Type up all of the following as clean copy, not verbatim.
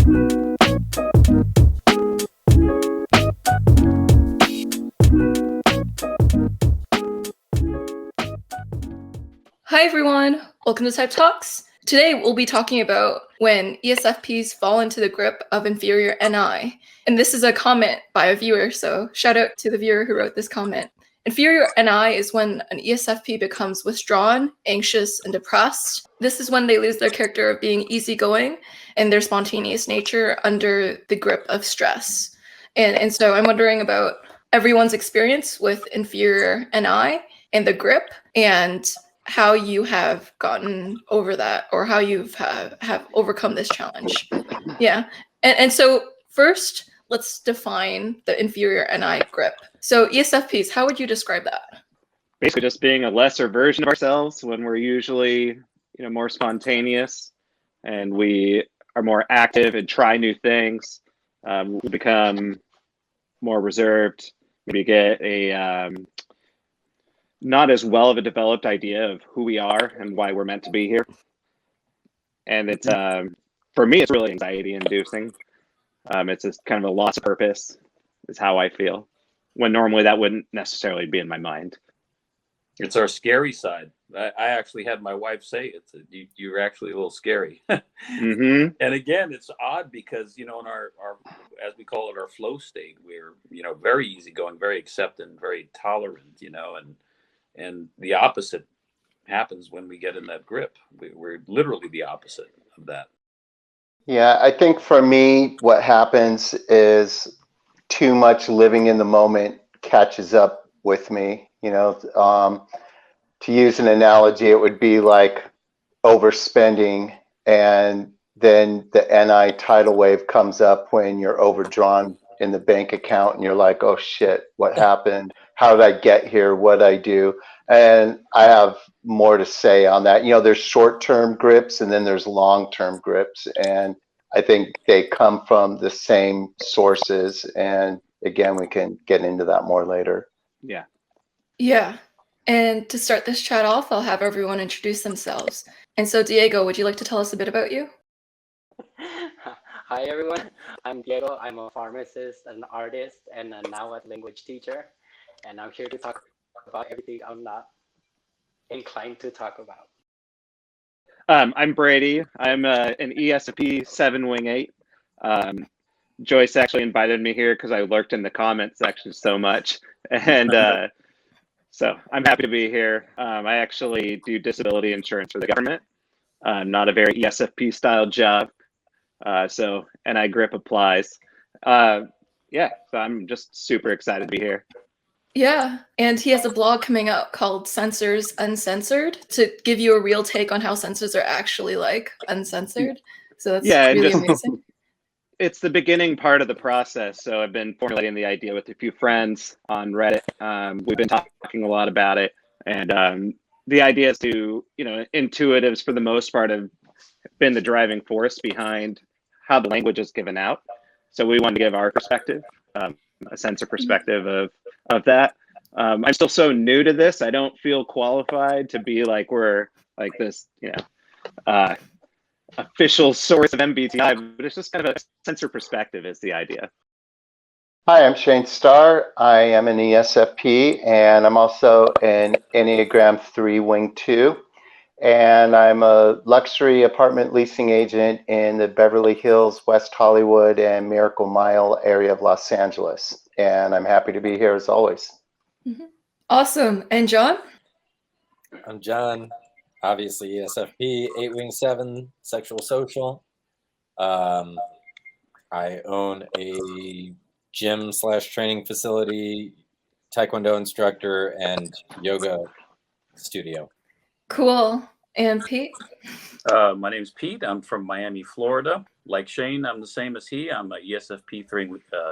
Hi everyone, welcome to Type Talks. Today we'll be talking about when ESFPs fall into the grip of inferior Ni. And this is a comment by a viewer, so shout out to the viewer who wrote this comment. Inferior Ni is when an ESFP becomes withdrawn, anxious, and depressed. This is when they lose their character of being easygoing and their spontaneous nature under the grip of stress. And so I'm wondering about everyone's experience with inferior Ni and the grip, and how you have gotten over that, or how you've have overcome this challenge. Yeah. And so first, let's define the inferior Ni grip. So ESFPs, how would you describe that? Basically just being a lesser version of ourselves when we're usually, more spontaneous and we are more active and try new things. We become more reserved, maybe get a not as well of a developed idea of who we are and why we're meant to be here. And it's, for me, it's really anxiety inducing. It's just kind of a loss of purpose is how I feel, when normally that wouldn't necessarily be in my mind. It's our scary side. I actually had my wife say it. You're actually a little scary. Mm-hmm. And again, it's odd because, in our, as we call it, our flow state, we're, very easygoing, very accepting, very tolerant, and the opposite happens when we get in that grip. We're literally the opposite of that. Yeah, I think for me, what happens is too much living in the moment catches up with me. To use an analogy, it would be like overspending, and then the NI tidal wave comes up when you're overdrawn in the bank account and you're like, oh shit, what happened? How did I get here? What did I do? And I have more to say on that. There's short-term grips and then there's long-term grips. And I think they come from the same sources. And again, we can get into that more later. Yeah. Yeah. And to start this chat off, I'll have everyone introduce themselves. And so Diego, would you like to tell us a bit about you? Hi everyone, I'm Diego. I'm a pharmacist, an artist, and now a language teacher. And I'm here to talk about everything I'm not inclined to talk about. I'm Brady. I'm an ESFP 7 Wing 8. Joyce actually invited me here because I lurked in the comment section so much. And so I'm happy to be here. I actually do disability insurance for the government. Not a very ESFP style job. So NI grip applies. So I'm just super excited to be here. Yeah, and he has a blog coming out called Censors Uncensored to give you a real take on how censors are actually like uncensored. So that's really amazing. It's the beginning part of the process. So I've been formulating the idea with a few friends on Reddit. We've been talking a lot about it. And the idea is to, intuitives for the most part have been the driving force behind how the language is given out. So we want to give our perspective, a censor perspective of that. I'm still so new to this. I don't feel qualified to be like we're like this, official source of MBTI, but it's just kind of a censor perspective is the idea. Hi, I'm Shane Starr. I am an ESFP, and I'm also an Enneagram 3 Wing 2. And I'm a luxury apartment leasing agent in the Beverly Hills, West Hollywood, and Miracle Mile area of Los Angeles. And I'm happy to be here as always. Mm-hmm. Awesome. And John? I'm John, obviously ESFP, 8 Wing 7, sexual social. I own a gym / training facility, Taekwondo instructor, and yoga studio. Cool. And Pete? My name's Pete. I'm from Miami, Florida. Like Shane, I'm the same as he. I'm a ESFP 3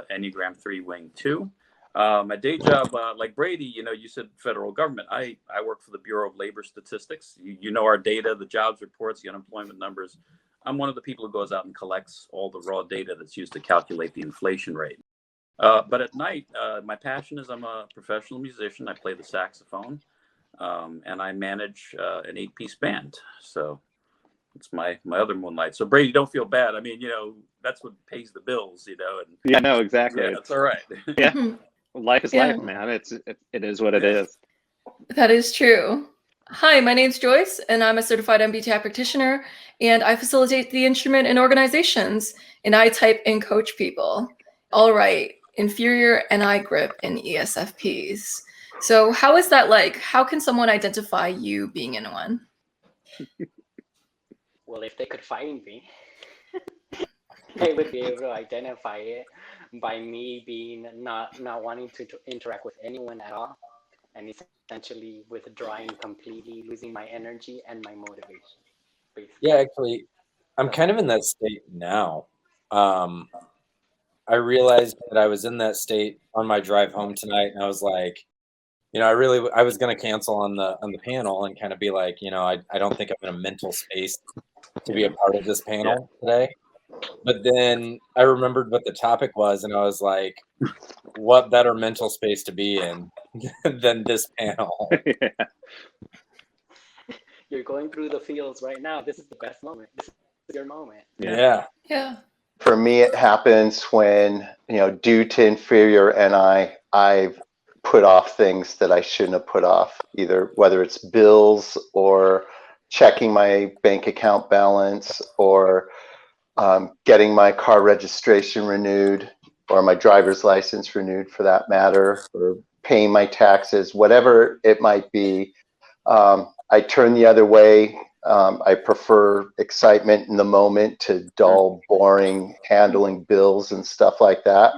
Enneagram 3 Wing 2. My day job, like Brady, you said federal government. I work for the Bureau of Labor Statistics. You know our data, the jobs reports, the unemployment numbers. I'm one of the people who goes out and collects all the raw data that's used to calculate the inflation rate. But at night, my passion is I'm a professional musician. I play the saxophone, and I manage an 8-piece band. So It's my other moonlight. So Brady, don't feel bad. I mean, that's what pays the bills, And Yeah, no, exactly. yeah, it's all right. Yeah. Mhm. Life is Yeah. life, man. It is what it is. That is true. Hi, my name's Joyce, and I'm a certified MBTI practitioner, and I facilitate the instrument in organizations, and I type and coach people. All right, Inferior Ni Grip and ESFPs. So how is that like? How can someone identify you being in one? Well, if they could find me, they would be able to identify it by me being not wanting to interact with anyone at all, and essentially withdrawing completely, losing my energy and my motivation. Basically. Yeah, actually, I'm kind of in that state now. I realized that I was in that state on my drive home tonight, and I was like, I was going to cancel on the panel and kind of be like, I don't think I'm in a mental space to be a part of this panel today. But then I remembered what the topic was, and I was like, what better mental space to be in than this panel? Yeah. You're going through the fields right now. This is the best moment. This is your moment. Yeah. Yeah. For me, it happens when, due to inferior NI, I've put off things that I shouldn't have put off, either whether it's bills or checking my bank account balance or getting my car registration renewed or my driver's license renewed for that matter, or paying my taxes, whatever it might be. I turn the other way. I prefer excitement in the moment to dull, boring handling bills and stuff like that.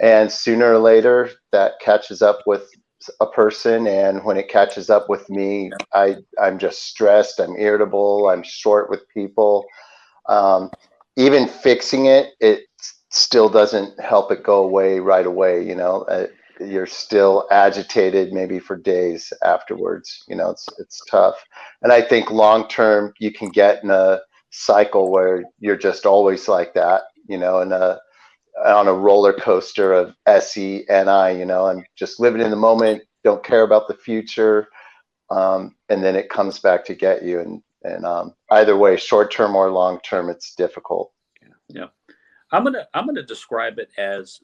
And sooner or later, that catches up with a person. And when it catches up with me, I'm just stressed. I'm irritable. I'm short with people. Even fixing it, it still doesn't help it go away right away. You're still agitated maybe for days afterwards. It's tough. And I think long term you can get in a cycle where you're just always like that, on a roller coaster of SE and I'm just living in the moment, don't care about the future. And then it comes back to get you. And either way, short term or long term, it's difficult. Yeah. I'm gonna describe it as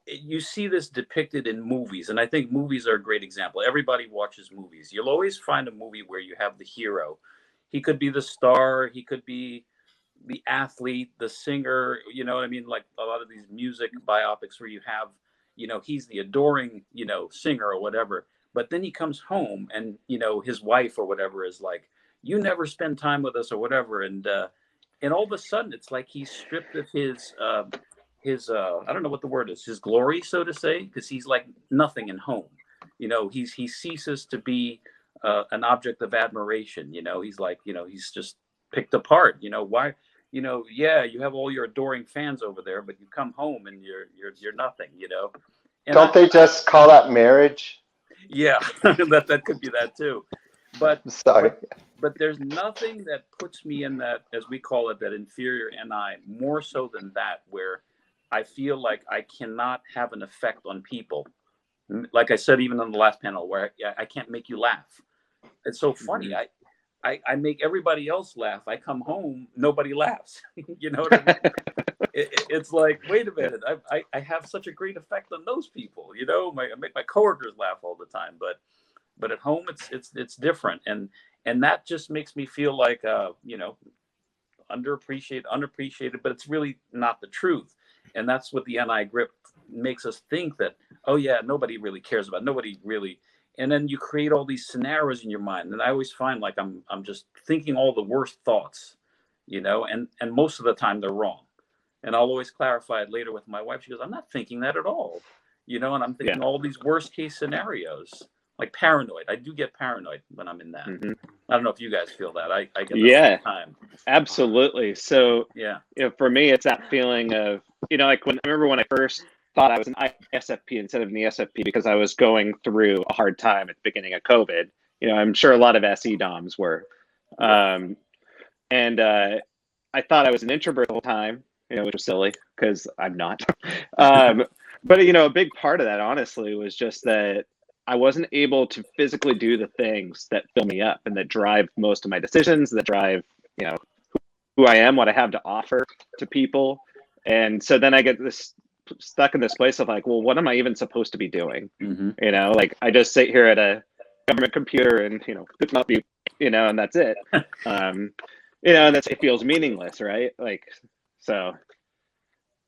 you see this depicted in movies, and I think movies are a great example. Everybody watches movies. You'll always find a movie where you have the hero. He could be the star, he could be the athlete, the singer, you know what I mean? Like a lot of these music biopics where you have, he's the adoring, singer or whatever. But then he comes home and, his wife or whatever is like, you never spend time with us or whatever. And all of a sudden it's like he's stripped of his I don't know what the word is, his glory, so to say, because he's like nothing in home. He ceases to be an object of admiration. He's like, he's just picked apart. Why? Yeah, you have all your adoring fans over there, but you come home and you're nothing. And don't they just call that marriage? Yeah, that could be that too. But sorry. But there's nothing that puts me in that, as we call it, that inferior NI, more so than that, where I feel like I cannot have an effect on people. Like I said, even on the last panel, where I can't make you laugh. It's so funny. Mm-hmm. I make everybody else laugh. I come home, nobody laughs. You know what I mean? It's like, wait a minute, I have such a great effect on those people. I make my coworkers laugh all the time, but at home it's different, and that just makes me feel like unappreciated, but it's really not the truth. And that's what the NI grip makes us think, that, oh yeah, nobody really cares about, nobody really. And then you create all these scenarios in your mind. And I always find like I'm just thinking all the worst thoughts, and most of the time they're wrong. And I'll always clarify it later with my wife. She goes, I'm not thinking that at all, and I'm thinking all these worst case scenarios, like paranoid. I do get paranoid when I'm in that. Mm-hmm. I don't know if you guys feel that. I get that all the time. Absolutely. So yeah, for me, it's that feeling of, like I remember when I first thought I was an ESFP instead of an ESFP because I was going through a hard time at the beginning of COVID. I'm sure a lot of SE DOMs were. And I thought I was an introvert the whole time, which was silly because I'm not. But, a big part of that, honestly, was just that I wasn't able to physically do the things that fill me up and that drive most of my decisions, that drive, who I am, what I have to offer to people. And so then I get stuck in this place of like, well, what am I even supposed to be doing? You know, like I just sit here at a government computer and, you know, could not be, you know, and that's it. You know, and it feels meaningless, right? Like, so,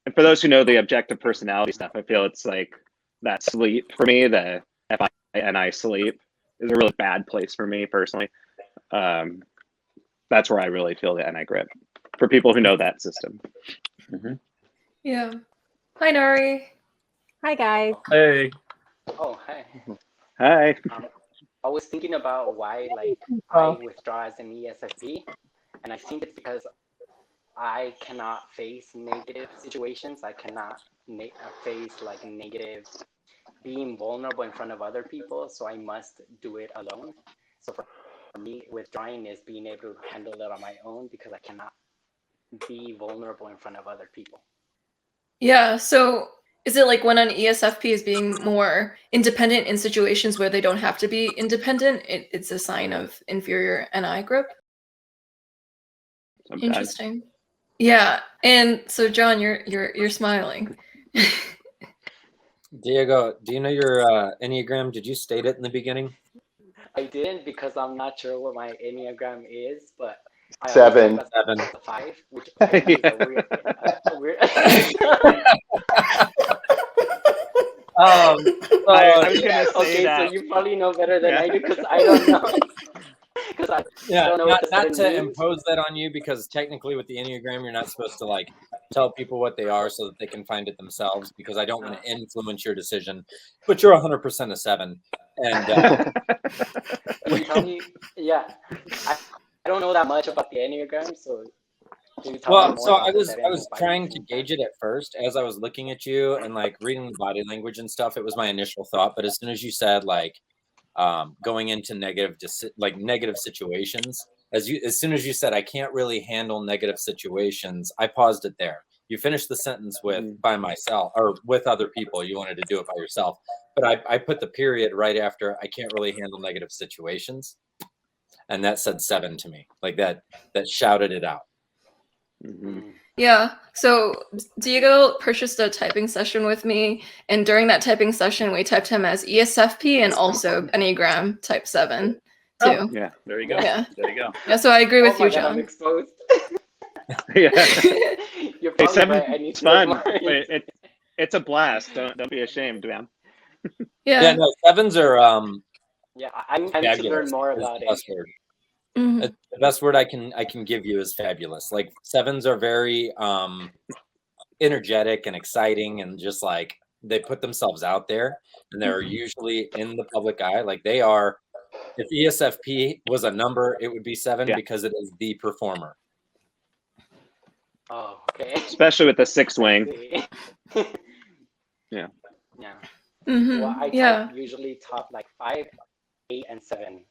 and for those who know the objective personality stuff, I feel it's like that sleep for me, the FINI sleep is a really bad place for me personally. That's where I really feel the NI grip for people who know that system. Yeah. Hi, Nari. Hi, guys. Hey. Oh, hi. Hi. I was thinking about why, like, I withdraw as an ESFP, and I think it's because I cannot face negative situations. I cannot face like negative, being vulnerable in front of other people. So I must do it alone. So for me, withdrawing is being able to handle it on my own because I cannot be vulnerable in front of other people. Yeah. So is it like when an ESFP is being more independent in situations where they don't have to be independent, it's a sign of inferior NI grip? Sometimes. Interesting. Yeah. And so John, you're smiling. Diego, do you know your Enneagram? Did you state it in the beginning? I didn't because I'm not sure what my Enneagram is, but I 7. 7. 5, which I think is a weird. I was gonna say Okay, that. so you probably know better than I do because I don't know. Because I don't know what the not to seven means. impose that on you, because technically with the Enneagram, you're not supposed to like tell people what they are so that they can find it themselves, because I don't want to influence your decision. But you're 100% a 7. And Can you tell me? Yeah, I don't know that much about the Enneagram, so can you tell me more so about I the was sevens and trying fives? to gauge it at first as I was looking at you and like reading the body language and stuff. It was my initial thought, but as soon as you said like going into negative situations, as soon as you said I can't really handle negative situations, I paused it there. You finished the sentence with by myself or with other people. You wanted to do it by yourself, but I put the period right after I can't really handle negative situations, and that said 7 to me. Like that shouted it out. Yeah. So Diego purchased a typing session with me, and during that typing session, we typed him as ESFP and also Enneagram type 7 too. Yeah. There you go. Yeah. There you go. Yeah. So I agree with Oh my you, God, I'm John. exposed. Yeah. You're Hey, probably 7 right. I need it's to look fun. more. It's a blast. Don't be ashamed, man. Yeah. No, 7s are Yeah, I need to learn fabulous more is about the it. best word. Mhm. The best word I can give you is fabulous. Like 7s are very energetic and exciting, and just like they put themselves out there, and they're usually in the public eye. Like they are, if ESFP was a number, it would be 7 because it is the performer. Oh, okay. Especially with the 6 wing. Yeah. Yeah. Mhm. Well, I Yeah. type usually top like 5, 8, and 7.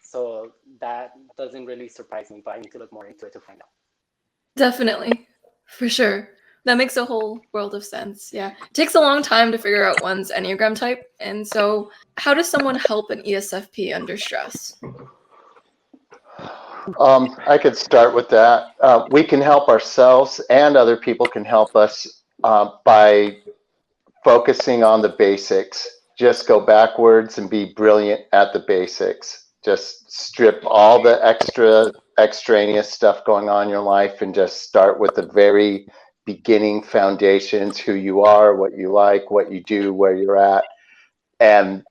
So that doesn't really surprise me, but I need to look more into it to find out. Definitely. For sure. That makes a whole world of sense. Yeah. It takes a long time to figure out one's Enneagram type. And so how does someone help an ESFP under stress? I could start with that. We can help ourselves, and other people can help us by focusing on the basics. Just go backwards and be brilliant at the basics. Just strip all the extraneous stuff going on in your life and just start with the very beginning foundations: who you are, what you like, what you do, where you're at, and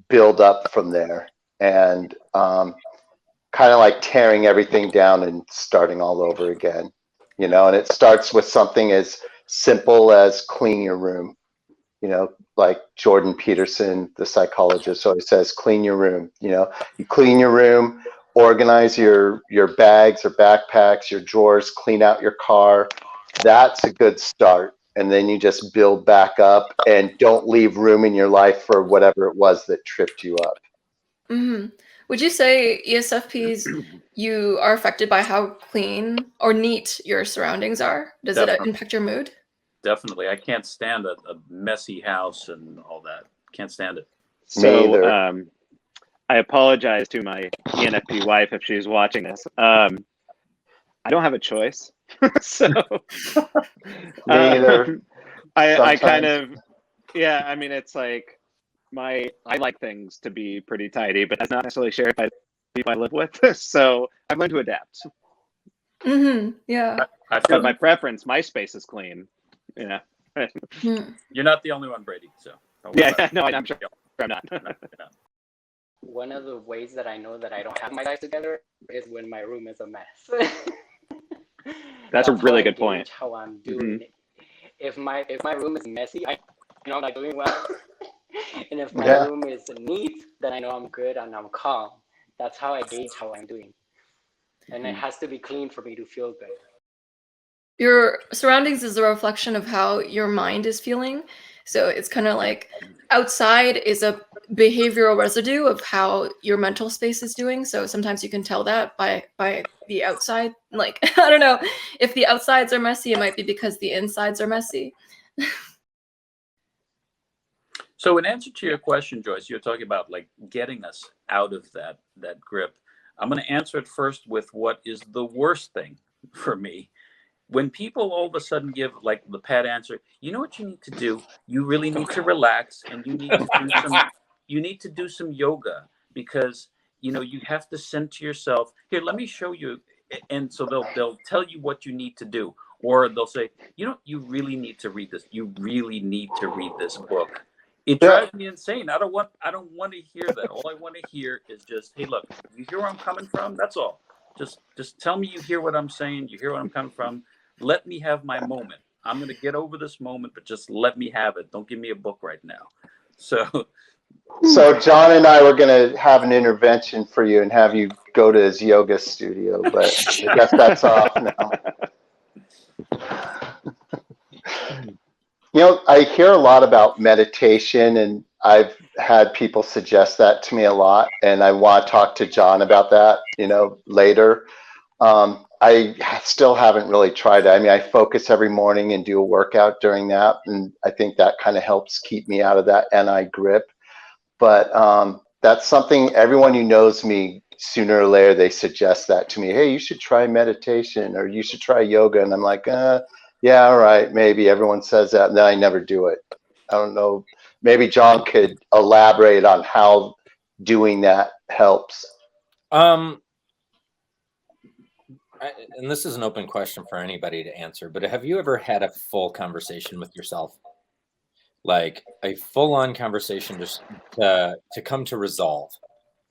build up from there. And kind of like tearing everything down and starting all over again, you know. And it starts with something as simple as clean your room. You know, like Jordan Peterson, the psychologist, always says, clean your room. You know, you clean your room, organize your bags or backpacks, your drawers, clean out your car. That's a good start. And then you just build back up, and don't leave room in your life for whatever it was that tripped you up. Mm-hmm. Would you say ESFPs, you are affected by how clean or neat your surroundings are? Does it impact your mood? Definitely. I can't stand a messy house and all that. Can't stand it. So I apologize to my ENFP wife if she's watching this. I don't have a choice. So Me either. I kind Sometimes. of, yeah, I mean, it's like I like things to be pretty tidy, but that's not necessarily shared by the people I live with. So I've learned to adapt. Yeah. I But feel my preference, my space is clean. Yeah. you're not the only one, Brady. So don't worry Yeah, about it. no, I'm sure I'm not. You're not. One of the ways that I know that I don't have my life together is when my room is a mess. That's a how really I good gauge point. how I'm doing. If my room is messy, I know I'm not doing well. And if my Yeah. room is neat, then I know I'm good and I'm calm. That's how I gauge how I'm doing. And it has to be clean for me to feel good. Your surroundings is a reflection of how your mind is feeling. So it's kind of like outside is a behavioral residue of how your mental space is doing. So sometimes you can tell that by the outside. Like, I don't know, if the outsides are messy, it might be because the insides are messy. So in answer to your question, Joyce, you're talking about like getting us out of that grip. I'm going to answer it first with what is the worst thing for me. When people all of a sudden give like the pat answer, you know what you need to do? You really need to relax, and you need to do some yoga, because you have to center yourself. Here, let me show you. And so they'll tell you what you need to do, or they'll say, you really need to read this. You really need to read this book. It drives me insane. I don't want to hear that. All I want to hear is just, hey, look, you hear where I'm coming from? That's all. Just tell me you hear what I'm saying. You hear what I'm coming from. Let me have my moment. I'm going to get over this moment, but just let me have it. Don't give me a book right now. So John and I were going to have an intervention for you and have you go to his yoga studio, but I guess that's off now. I hear a lot about meditation, and I've had people suggest that to me a lot, and I want to talk to John about that, later. I still haven't really tried it. I mean, I focus every morning and do a workout during that, and I think that kind of helps keep me out of that NI grip. But that's something everyone who knows me, sooner or later, they suggest that to me. Hey, you should try meditation, or you should try yoga. And I'm like, yeah, all right, maybe everyone says that, and then I never do it. I don't know. Maybe John could elaborate on how doing that helps. And this is an open question for anybody to answer, but have you ever had a full conversation with yourself? Like a full-on conversation just to come to resolve.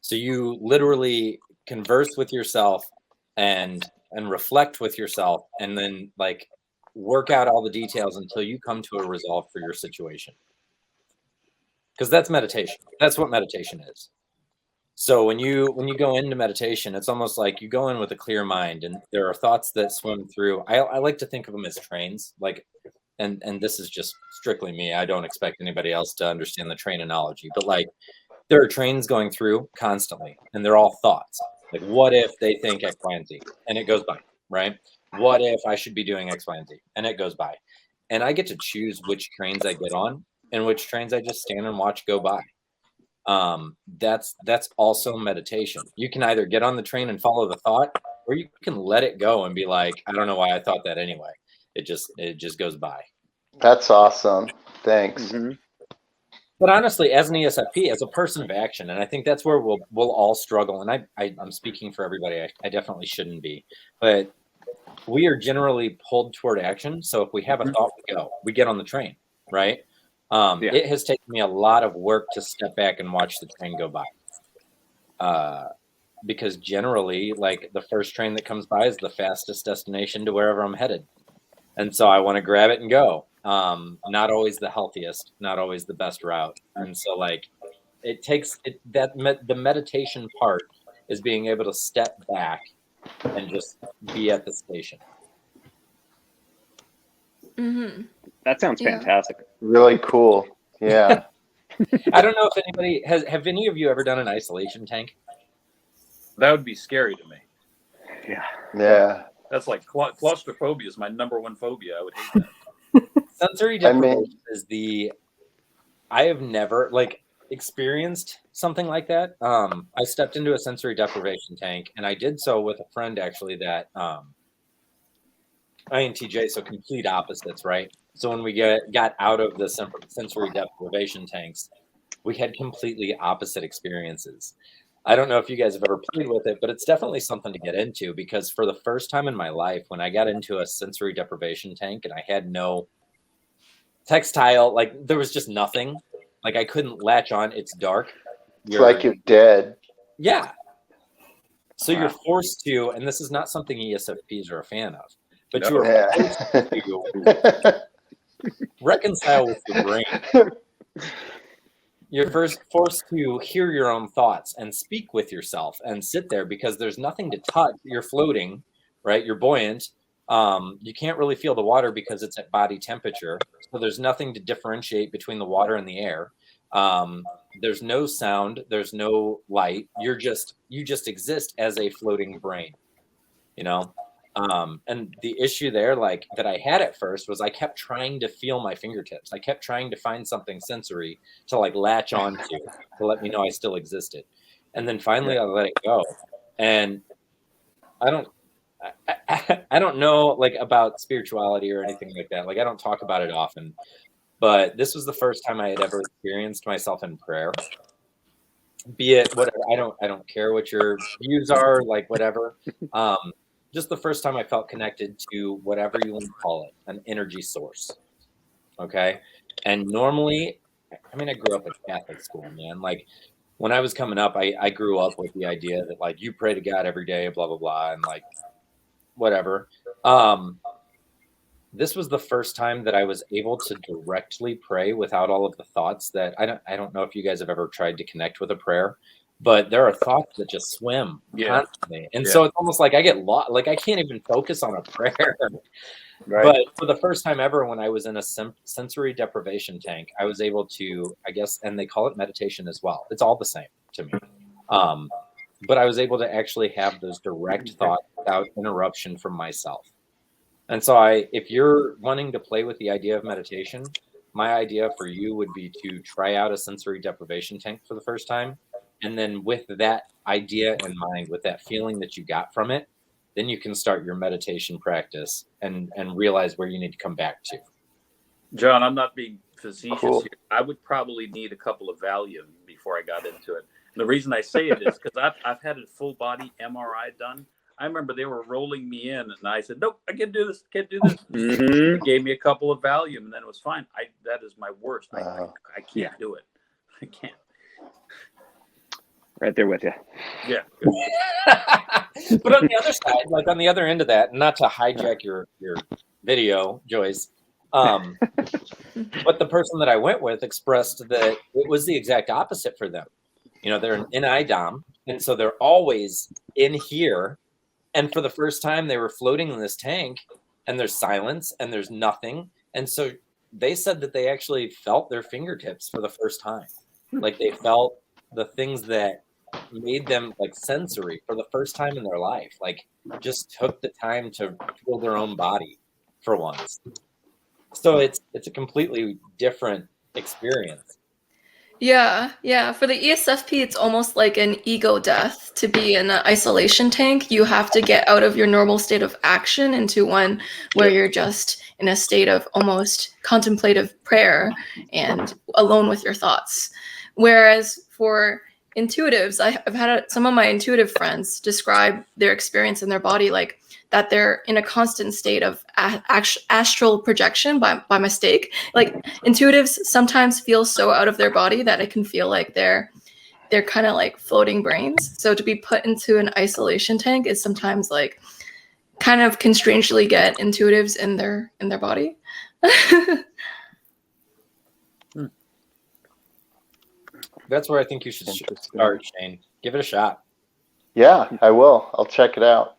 So you literally converse with yourself and reflect with yourself, and then like work out all the details until you come to a resolve for your situation. Because that's meditation. That's what meditation is. So when you go into meditation, it's almost like you go in with a clear mind, and there are thoughts that swim through. I like to think of them as trains, like, and this is just strictly me. I don't expect anybody else to understand the train analogy, but like there are trains going through constantly, and they're all thoughts. Like, what if they think X, Y, and Z, and it goes by, right? What if I should be doing X, Y, and Z, and it goes by, and I get to choose which trains I get on and which trains I just stand and watch go by. That's also meditation. You can either get on the train and follow the thought, or you can let it go and be like, I don't know why I thought that anyway. It just goes by. That's awesome. Thanks. Mm-hmm. But honestly, as an ESFP, as a person of action, and I think that's where we'll all struggle. And I'm speaking for everybody. I definitely shouldn't be, but we are generally pulled toward action. So if we have a thought, we get on the train, right? It has taken me a lot of work to step back and watch the train go by. Because generally, like, the first train that comes by is the fastest destination to wherever I'm headed. And so I want to grab it and go. Not always the healthiest, not always the best route. And so like it takes the meditation part is being able to step back and just be at the station. Mm-hmm. That sounds fantastic. Really cool. Yeah. I don't know if anybody have any of you ever done an isolation tank? that would be scary to me. Yeah. That's like claustrophobia is my number one phobia. I would hate that. Sensory deprivation is I have never like experienced something like that. I stepped into a sensory deprivation tank, and I did so with a friend actually that INTJ, so complete opposites, right? So when we got out of the sensory deprivation tanks, we had completely opposite experiences. I don't know if you guys have ever played with it, but it's definitely something to get into, because for the first time in my life, when I got into a sensory deprivation tank and I had no textile, like there was just nothing, like I couldn't latch on. It's dark. It's like you're dead. Yeah. So Wow. you're forced to, and this is not something ESFPs are a fan of, but No. you are forced to reconcile with your brain. You're first forced to hear your own thoughts and speak with yourself and sit there, because there's nothing to touch. You're floating, right? You're buoyant. You can't really feel the water because it's at body temperature. So there's nothing to differentiate between the water and the air. There's no sound. There's no light. You just exist as a floating brain, you know? And the issue there, like that I had at first, was I kept trying to feel my fingertips. I kept trying to find something sensory to like latch on to let me know I still existed. And then finally I let it go. And I don't know like about spirituality or anything like that. Like I don't talk about it often, but this was the first time I had ever experienced myself in prayer. Be it whatever, I don't care what your views are, like whatever. Just the first time I felt connected to whatever you want to call it, an energy source. Okay. And normally, I mean, I grew up at Catholic school, man. Like when I was coming up, I grew up with the idea that like you pray to God every day, blah, blah, blah, and like whatever. This was the first time that I was able to directly pray without all of the thoughts that I don't know if you guys have ever tried to connect with a prayer, but there are thoughts that just swim constantly. And so it's almost like I get lost, like I can't even focus on a prayer. Right. But for the first time ever, when I was in a sensory deprivation tank, I was able to, I guess, and they call it meditation as well. It's all the same to me. But I was able to actually have those direct thoughts without interruption from myself. And so if you're wanting to play with the idea of meditation, my idea for you would be to try out a sensory deprivation tank for the first time. And then with that idea in mind, with that feeling that you got from it, then you can start your meditation practice and realize where you need to come back to. John, I'm not being facetious Cool. here. I would probably need a couple of Valium before I got into it. And the reason I say it is because I've had a full body MRI done. I remember they were rolling me in, and I said, "Nope, I can't do this. Can't do this." Mm-hmm. They gave me a couple of Valium, and then it was fine. That is my worst. I can't do it. I can't. Right there with you. Yeah. But on the other side, like on the other end of that, not to hijack your video, Joyce, but the person that I went with expressed that it was the exact opposite for them. You know, they're in IDOM, and so they're always in here. And for the first time, they were floating in this tank, and there's silence, and there's nothing. And so they said that they actually felt their fingertips for the first time. Like they felt the things that made them like sensory for the first time in their life. Like just took the time to feel their own body for once. So it's a completely different experience. Yeah. For the ESFP, it's almost like an ego death to be in an isolation tank. You have to get out of your normal state of action into one where you're just in a state of almost contemplative prayer and alone with your thoughts. Whereas for intuitives, I've had some of my intuitive friends describe their experience in their body like that they're in a constant state of astral projection by mistake. Like intuitives sometimes feel so out of their body that it can feel like they're kind of like floating brains. So to be put into an isolation tank is sometimes like kind of can strangely get intuitives in their body. That's where I think you should start, Shane. Give it a shot. Yeah, I will. I'll check it out.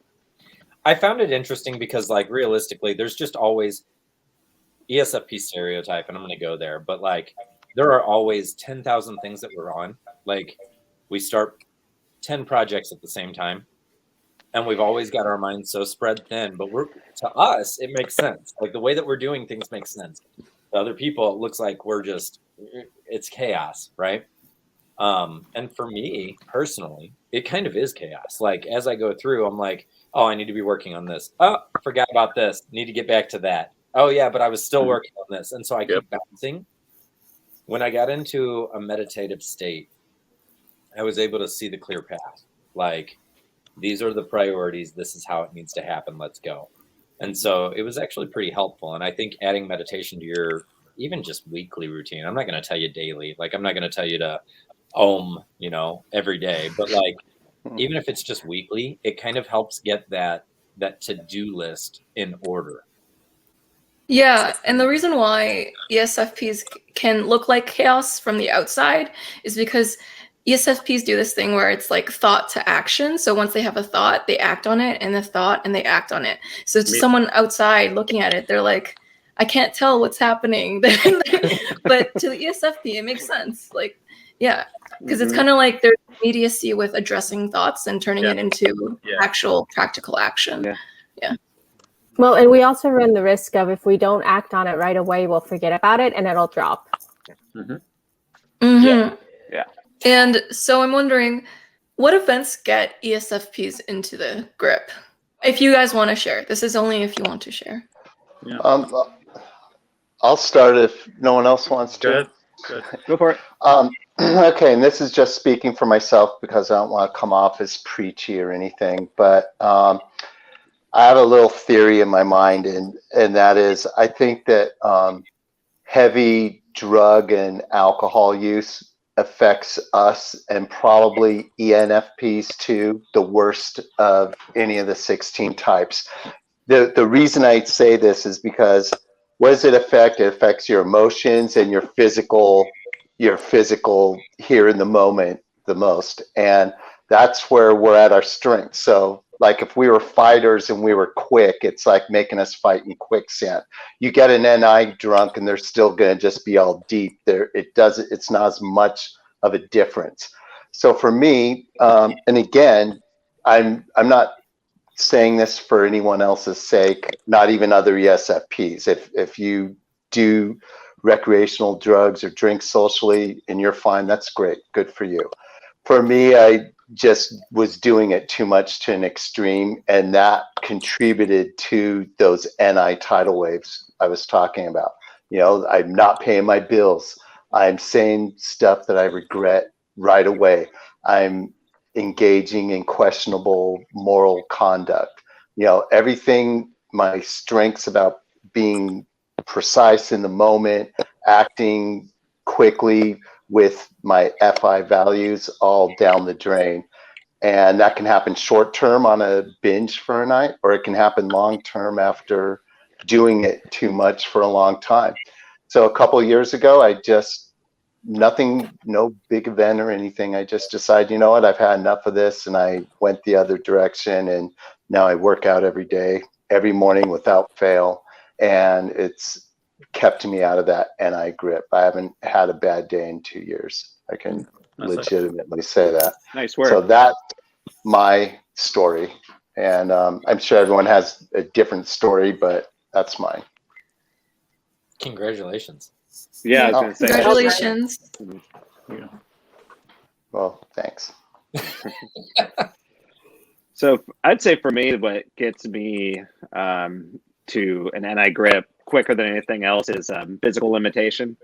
I found it interesting because, like, realistically, there's just always ESFP stereotype, and I'm going to go there, but like, there are always 10,000 things that we're on. Like, we start 10 projects at the same time, and we've always got our minds so spread thin. But to us, it makes sense. Like the way that we're doing things makes sense. To other people, it looks like it's chaos, right? And for me personally, it kind of is chaos. Like as I go through, I'm like, Oh, I need to be working on this. Oh, forgot about this. Need to get back to that. Oh yeah, but I was still working on this. And so I keep bouncing. When I got into a meditative state, I was able to see the clear path. Like, these are the priorities. This is how it needs to happen. Let's go. And so it was actually pretty helpful. And I think adding meditation to your even just weekly routine, I'm not going to tell you daily. Like, I'm not going to tell you to every day. But like, even if it's just weekly, it kind of helps get that to-do list in order. Yeah, and the reason why ESFPs can look like chaos from the outside is because ESFPs do this thing where it's like thought to action. So once they have a thought, they act on it, and the thought, and they act on it. So to someone outside looking at it, they're like, I can't tell what's happening. But to the ESFP, it makes sense. Like, yeah, because it's kind of like there's immediacy with addressing thoughts and turning it into actual practical action. Yeah. Well, and we also run the risk of if we don't act on it right away, we'll forget about it and it'll drop. Yeah. And so I'm wondering, what events get ESFPs into the grip? If you guys want to share. This is only if you want to share. I'll start if no one else wants to. Good. Go for it. Okay, and this is just speaking for myself because I don't want to come off as preachy or anything, but I have a little theory in my mind, and that is I think that heavy drug and alcohol use affects us and probably ENFPs too, the worst of any of the 16 types. The reason I say this is because what does it affect? It affects your emotions and your physical here in the moment the most. And that's where we're at our strength. So like if we were fighters and we were quick, it's like making us fight in quicksand. You get an NI drunk and they're still going to just be all deep there. It's not as much of a difference. So for me, and again, I'm not saying this for anyone else's sake, not even other ESFPs. If you do recreational drugs or drink socially and you're fine, that's great. Good for you. For me, I just was doing it too much to an extreme, and that contributed to those NI tidal waves I was talking about. I'm not paying my bills. I'm saying stuff that I regret right away. I'm engaging in questionable moral conduct. Everything, my strengths about being precise in the moment, acting quickly with my FI values, all down the drain. And that can happen short term on a binge for a night, or it can happen long term after doing it too much for a long time. So a couple of years ago, no big event or anything. I just decided, you know what, I've had enough of this, and I went the other direction. And now I work out every day, every morning without fail. And it's kept me out of that NI grip. I haven't had a bad day in 2 years. I can legitimately say that. Nice work. So that's my story. And I'm sure everyone has a different story, but that's mine. Congratulations. Yeah, I was going to say. Congratulations. Yeah. Well, thanks. So I'd say for me, what gets me to an NI grip quicker than anything else is physical limitation.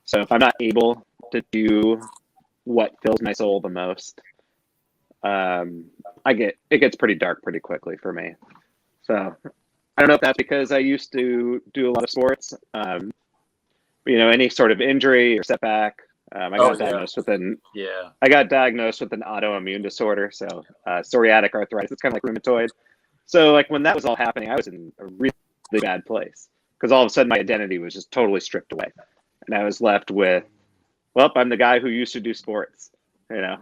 So if I'm not able to do what fills my soul the most, it gets pretty dark pretty quickly for me. So I don't know if that's because I used to do a lot of sports. Any sort of injury or setback. I got diagnosed with an autoimmune disorder, so psoriatic arthritis. It's kind of like rheumatoid. So like when that was all happening, I was in a really bad place because all of a sudden my identity was just totally stripped away, and I was left with, well, I'm the guy who used to do sports, and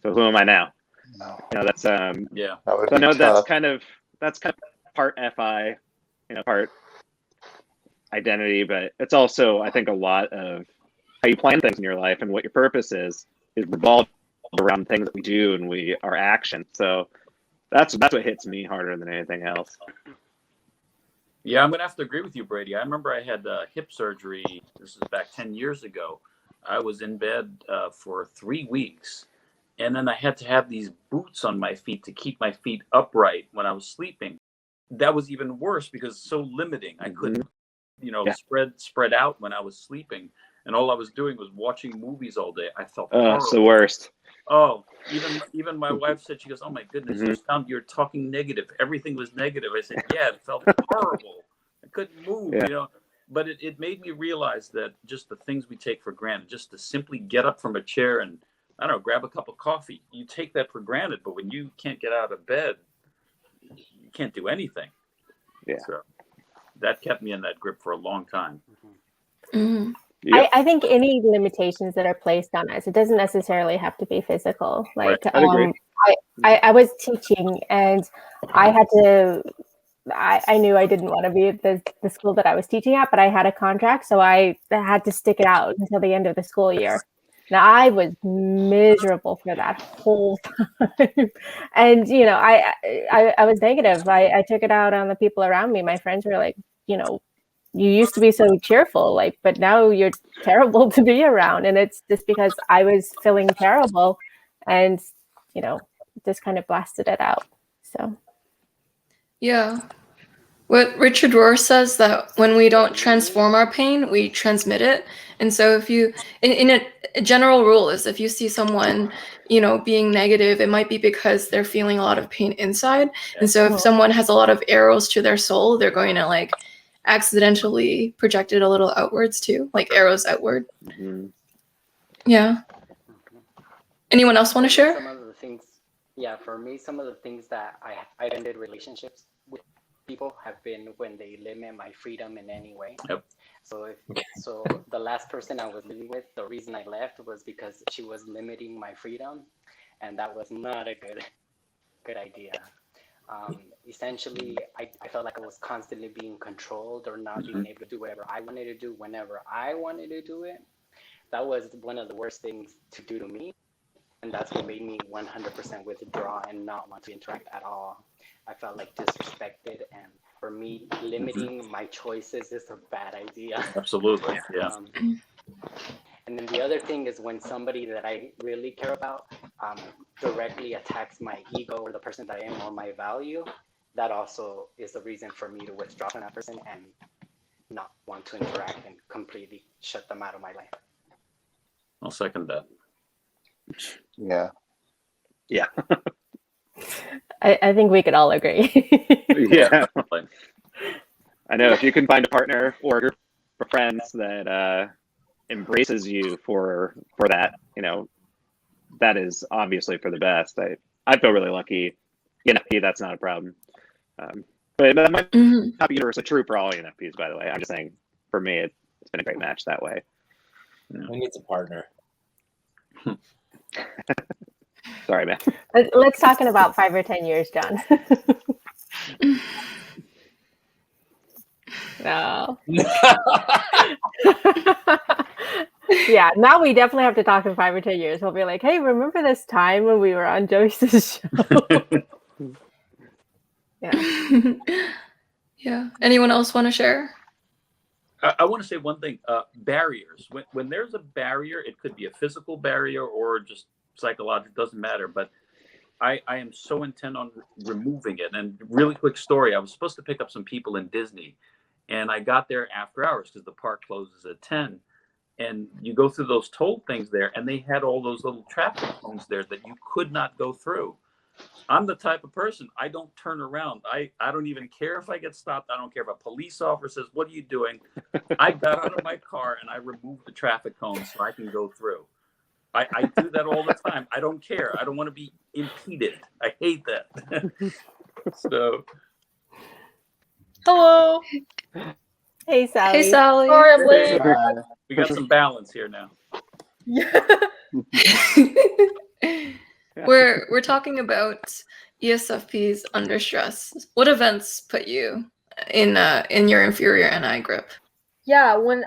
so who am I now? No. That's That would so be no, tough. that's kind of part FI, part identity, but it's also, I think, a lot of how you plan things in your life and what your purpose is revolved around things that we do and our action. So that's what hits me harder than anything else. Yeah, I'm going to have to agree with you, Brady. I remember I had hip surgery. This is back 10 years ago. I was in bed for 3 weeks, And then I had to have these boots on my feet to keep my feet upright when I was sleeping. That was even worse because it's so limiting. I couldn't, spread out when I was sleeping. And all I was doing was watching movies all day. I felt horrible. It's the worst. Oh, even my wife said, she goes, "Oh my goodness, you're talking negative. Everything was negative." I said, "Yeah, it felt horrible. I couldn't move, But it made me realize that just the things we take for granted, just to simply get up from a chair and, I don't know, grab a cup of coffee, you take that for granted. But when you can't get out of bed, you can't do anything. Yeah. So that kept me in that grip for a long time. Mm-hmm. Yep. I think any limitations that are placed on us, it doesn't necessarily have to be physical. Like, I'd agree. I was teaching and I had to, I knew I didn't want to be at the school that I was teaching at, but I had a contract. So I had to stick it out until the end of the school year. Now I was miserable for that whole time. And, I was negative. I took it out on the people around me. My friends were like, you used to be so cheerful, but now you're terrible to be around. And it's just because I was feeling terrible and, just kind of blasted it out. So. Yeah. What Richard Rohr says that when we don't transform our pain, we transmit it. And so if you, in a general rule is if you see someone, being negative, it might be because they're feeling a lot of pain inside. And so if someone has a lot of arrows to their soul, they're going to accidentally project it a little outwards too, like arrows outward. Mm-hmm. Yeah. Anyone else want to share? Some of the things, for me, some of the things that I ended relationships with people have been when they limit my freedom in any way. Yep. So the last person I was living with, the reason I left was because she was limiting my freedom, and that was not a good idea. Essentially, I felt like I was constantly being controlled or not being able to do whatever I wanted to do whenever I wanted to do it. That was one of the worst things to do to me. And that's what made me 100% withdraw and not want to interact at all. I felt disrespected. And for me, limiting my choices is a bad idea. Absolutely. Yeah. And then the other thing is when somebody that I really care about directly attacks my ego or the person that I am or my value, that also is the reason for me to withdraw from that person and not want to interact and completely shut them out of my life. I'll second that. Yeah. Yeah. I think we could all agree. Yeah. I know if you can find a partner or a group of friends that embraces you for that, that is obviously for the best. I feel really lucky. That's not a problem. But that might not be universally true for all ENFPs, by the way. I'm just saying, for me, it's been a great match that way. Who needs a partner? Sorry, man. Let's talk in about 5 or 10 years, John. No. Yeah, now we definitely have to talk in 5 or 10 years. We'll be like, hey, remember this time when we were on Joyce's show? Yeah. Yeah. Anyone else want to share? I want to say one thing. Barriers. When there's a barrier, it could be a physical barrier or just psychological, doesn't matter. But I am so intent on removing it. And really quick story, I was supposed to pick up some people in Disney. And I got there after hours because the park closes at 10. And you go through those toll things there, and they had all those little traffic cones there that you could not go through. I'm the type of person, I don't turn around. I don't even care if I get stopped. I don't care if a police officer says, what are you doing? I got out of my car and I removed the traffic cones so I can go through. I do that all the time. I don't care. I don't want to be impeded. I hate that. So. Hello. Hey, Sally. Hey, Sally. Sorry, I'm late. We got some balance here now. We're talking about ESFPs under stress. What events put you in your inferior Ni grip? Yeah, when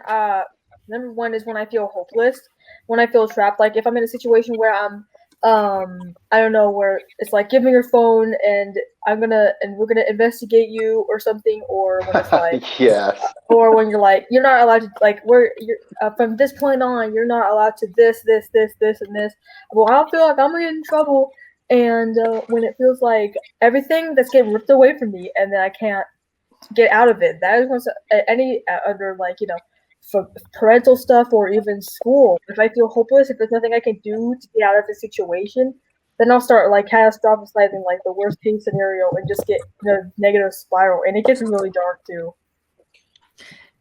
number one is when I feel hopeless, when I feel trapped. Like if I'm in a situation where I'm I don't know, where it's like, give me your phone and we're gonna investigate you or something, or when it's like, Yes. or when you're like, you're not allowed to, like, from this point on, you're not allowed to this, and this. Well, I feel like I'm gonna get in trouble, and when it feels like everything that's getting ripped away from me, and then I can't get out of it. That is any under, like, for parental stuff or even school. If I feel hopeless, if there's nothing I can do to get out of the situation, then I'll start like catastrophizing like the worst case scenario and just get negative spiral, and it gets really dark too.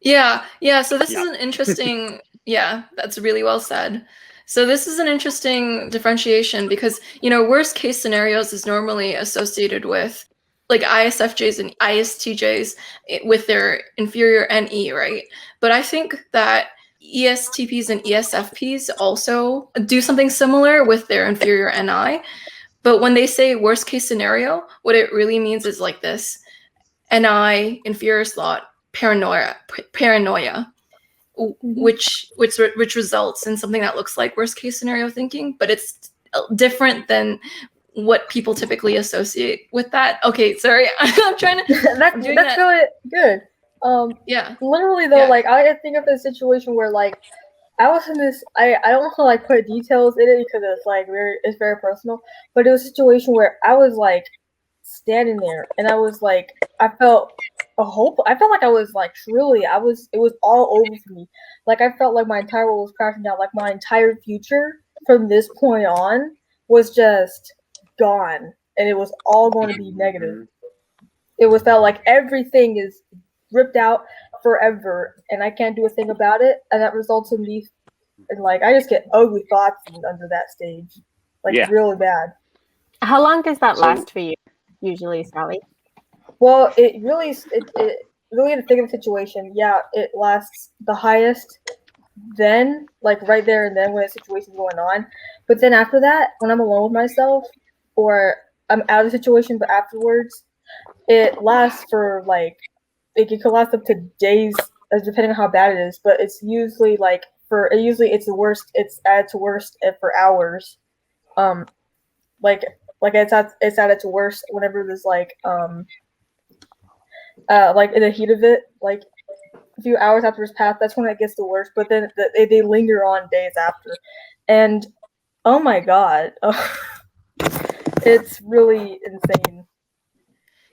Yeah. So this is an interesting. Yeah, that's really well said. So this is an interesting differentiation because worst case scenarios is normally associated with like ISFJs and ISTJs with their inferior NE, right? But I think that ESTPs and ESFPs also do something similar with their inferior NI. But when they say worst case scenario, what it really means is like this: NI, inferior slot, paranoia, which results in something that looks like worst case scenario thinking, but it's different than what people typically associate with that. Okay, sorry, I'm trying to. That's really good. Yeah. Literally though, like I think of a situation where like I was in this. I don't want to like put details in it because it's like it's very personal. But it was a situation where I was like standing there and I was like, I felt a hope. I felt like I was like truly. It was all over for me. Like I felt like my entire world was crashing down. Like my entire future from this point on was just gone, and it was all going to be negative. It felt like everything is ripped out forever, and I can't do a thing about it, and that results in me, and like I just get ugly thoughts under that stage, like really bad. How long does that last for you, usually, Sally? Well, it really to think of the situation. Yeah, it lasts the highest then, like right there and then when the situation's going on. But then after that, when I'm alone with myself or I'm out of the situation, but afterwards, it lasts for like, it could last up to days, depending on how bad it is. But it's usually like it's the worst. It's at its worst for hours. Like it's at its worst whenever there's like in the heat of it, like a few hours after it's passed, that's when it gets the worst. But then they linger on days after, and oh my god, it's really insane.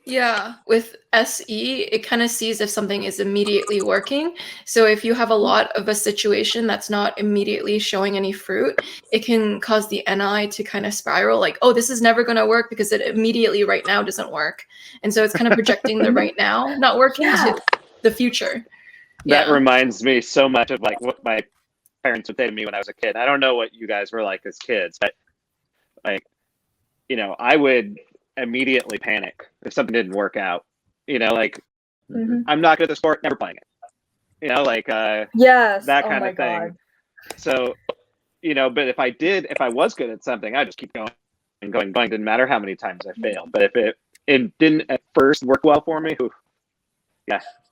Yeah, with SE, it kind of sees if something is immediately working. So if you have a lot of a situation that's not immediately showing any fruit, it can cause the NI to kind of spiral like, oh, this is never going to work because it immediately right now doesn't work. And so it's kind of projecting the right now not working to the future. That reminds me so much of like what my parents would say to me when I was a kid. I don't know what you guys were like as kids, but like, I would immediately panic if something didn't work out. Like I'm not good at the sport, never playing it. Like yes, that kind of thing. God. So, but if I was good at something, I'd just keep going and going. Didn't matter how many times I failed. But if it didn't at first work well for me,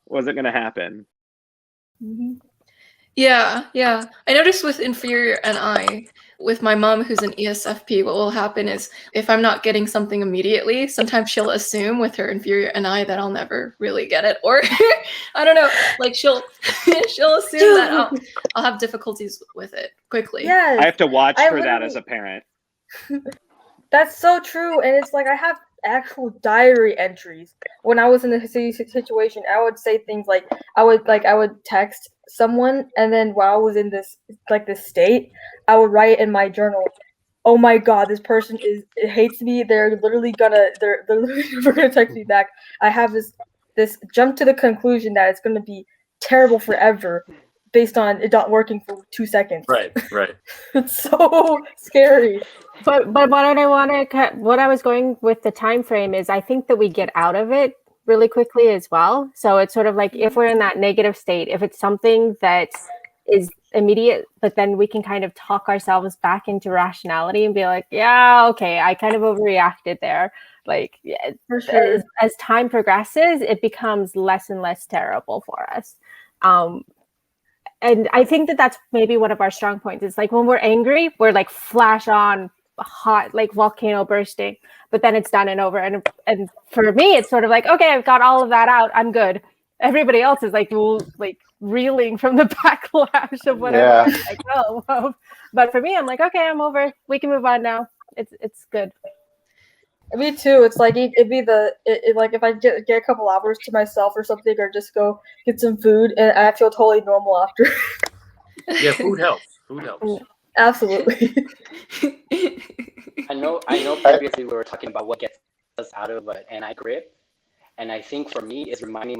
wasn't gonna happen. Mm-hmm. Yeah. I noticed with inferior NI, with my mom who's an ESFP, what will happen is if I'm not getting something immediately, sometimes she'll assume with her inferior NI that I'll never really get it, or I don't know, like she'll assume that I'll have difficulties with it quickly. Yes, I have to watch for that as a parent. That's so true, and it's like I have actual diary entries. When I was in the situation, I would say things like I would text someone, and then while I was in this state, I would write in my journal, oh my god, this person hates me, they're literally never gonna text me back. I have this jump to the conclusion that it's gonna be terrible forever based on it not working for 2 seconds. Right. It's so scary. But what I was going with the time frame is I think that we get out of it really quickly as well. So it's sort of like if we're in that negative state, if it's something that is immediate, but then we can kind of talk ourselves back into rationality and be like, yeah, okay, I kind of overreacted there. Like for sure. As time progresses, it becomes less and less terrible for us. And I think that that's maybe one of our strong points. Is like when we're angry, we're like flash on hot, like volcano bursting, but then it's done and over. And for me, it's sort of like, okay, I've got all of that out. I'm good. Everybody else is like reeling from the backlash of whatever. Yeah. Like, oh, well. But for me, I'm like, okay, I'm over. We can move on now. It's good. Me too. It's like it'd be like if I get a couple hours to myself or something, or just go get some food, and I feel totally normal after. Yeah, food helps. Food helps. Absolutely. I know previously we were talking about what gets us out of an NI grip, and I think for me it's reminding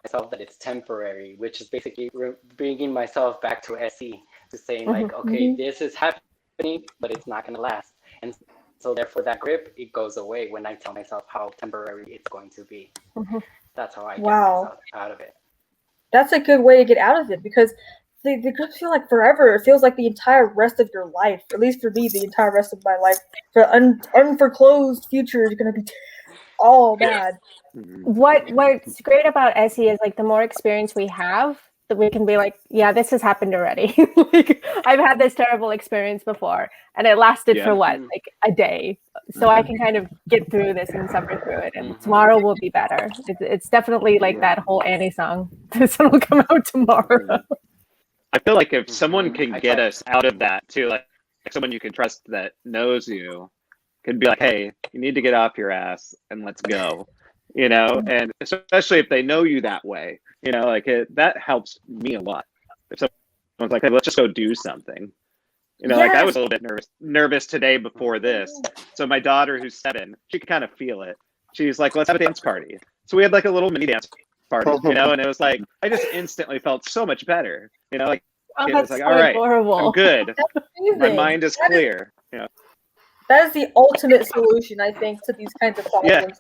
myself that it's temporary, which is basically bringing myself back to SE, to saying like, okay, this is happening, but it's not going to last. And so therefore that grip, it goes away when I tell myself how temporary it's going to be. That's how I get myself out of it. That's a good way to get out of it, because the grips feel like forever. It feels like the entire rest of your life, at least for me, the entire rest of my life. The unforeclosed future is going to be all bad. What's great about SE is like the more experience we have, that we can be like, yeah, this has happened already. Like, I've had this terrible experience before, and it lasted for what, like a day. So I can kind of get through this and suffer through it, and tomorrow will be better. It's definitely like that whole Annie song. The sun will come out tomorrow. I feel like if someone can get us out of that too, like someone you can trust that knows you, can be like, hey, you need to get off your ass and let's go, you know, and especially if they know you that way, you know, like that helps me a lot. If someone's like, hey, let's just go do something, you know, like I was a little bit nervous today before this. So my daughter, who's 7, she could kind of feel it. She's like, let's have a dance party. So we had like a little mini dance party, you know, and it was like, I just instantly felt so much better, you know, like it was like, all right, I'm good. My mind is clear, you know. That is the ultimate solution, I think, to these kinds of problems.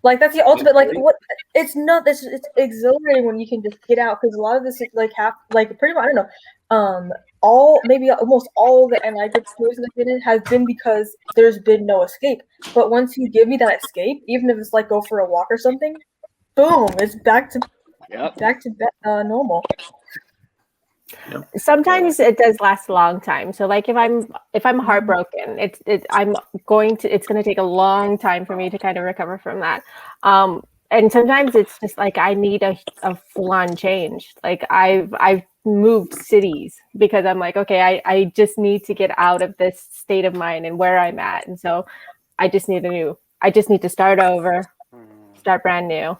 Like that's the ultimate. Like what? It's not. It's exhilarating when you can just get out, because a lot of this is like pretty much, I don't know. Almost all the NI grip situations I've been in has been because there's been no escape. But once you give me that escape, even if it's like go for a walk or something, boom, it's back to normal. Sometimes it does last a long time. So like if I'm heartbroken, it's going to take a long time for me to kind of recover from that. And sometimes it's just like I need a full-on change. Like I've moved cities because I'm like, okay, I just need to get out of this state of mind and where I'm at. And so I just need to start over, start brand new,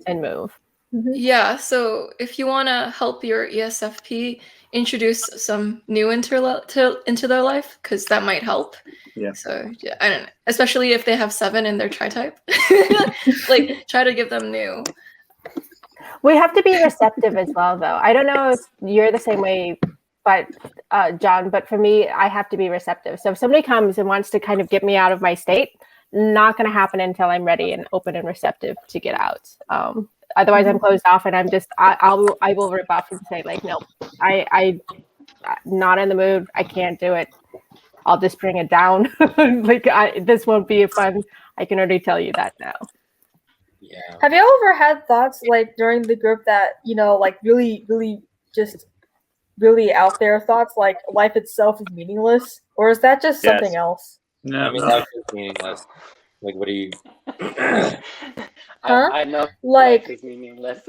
and move. Yeah, so if you want to help your ESFP introduce some new into their life, because that might help. Yeah. So yeah, I don't know, especially if they have 7 in their tri-type. Like try to give them new. We have to be receptive as well, though. I don't know if you're the same way, but John, but for me, I have to be receptive. So if somebody comes and wants to kind of get me out of my state, not going to happen until I'm ready and open and receptive to get out. Otherwise, I'm closed off, and I will rip off and say like, no, I not in the mood. I can't do it. I'll just bring it down. Like this won't be fun. I can already tell you that now. Yeah. Have you ever had thoughts like during the group that, you know, like really, really just really out there thoughts like life itself is meaningless, or is that just something else? No, I mean, life is meaningless. Like, what do you? I know like life is meaningless.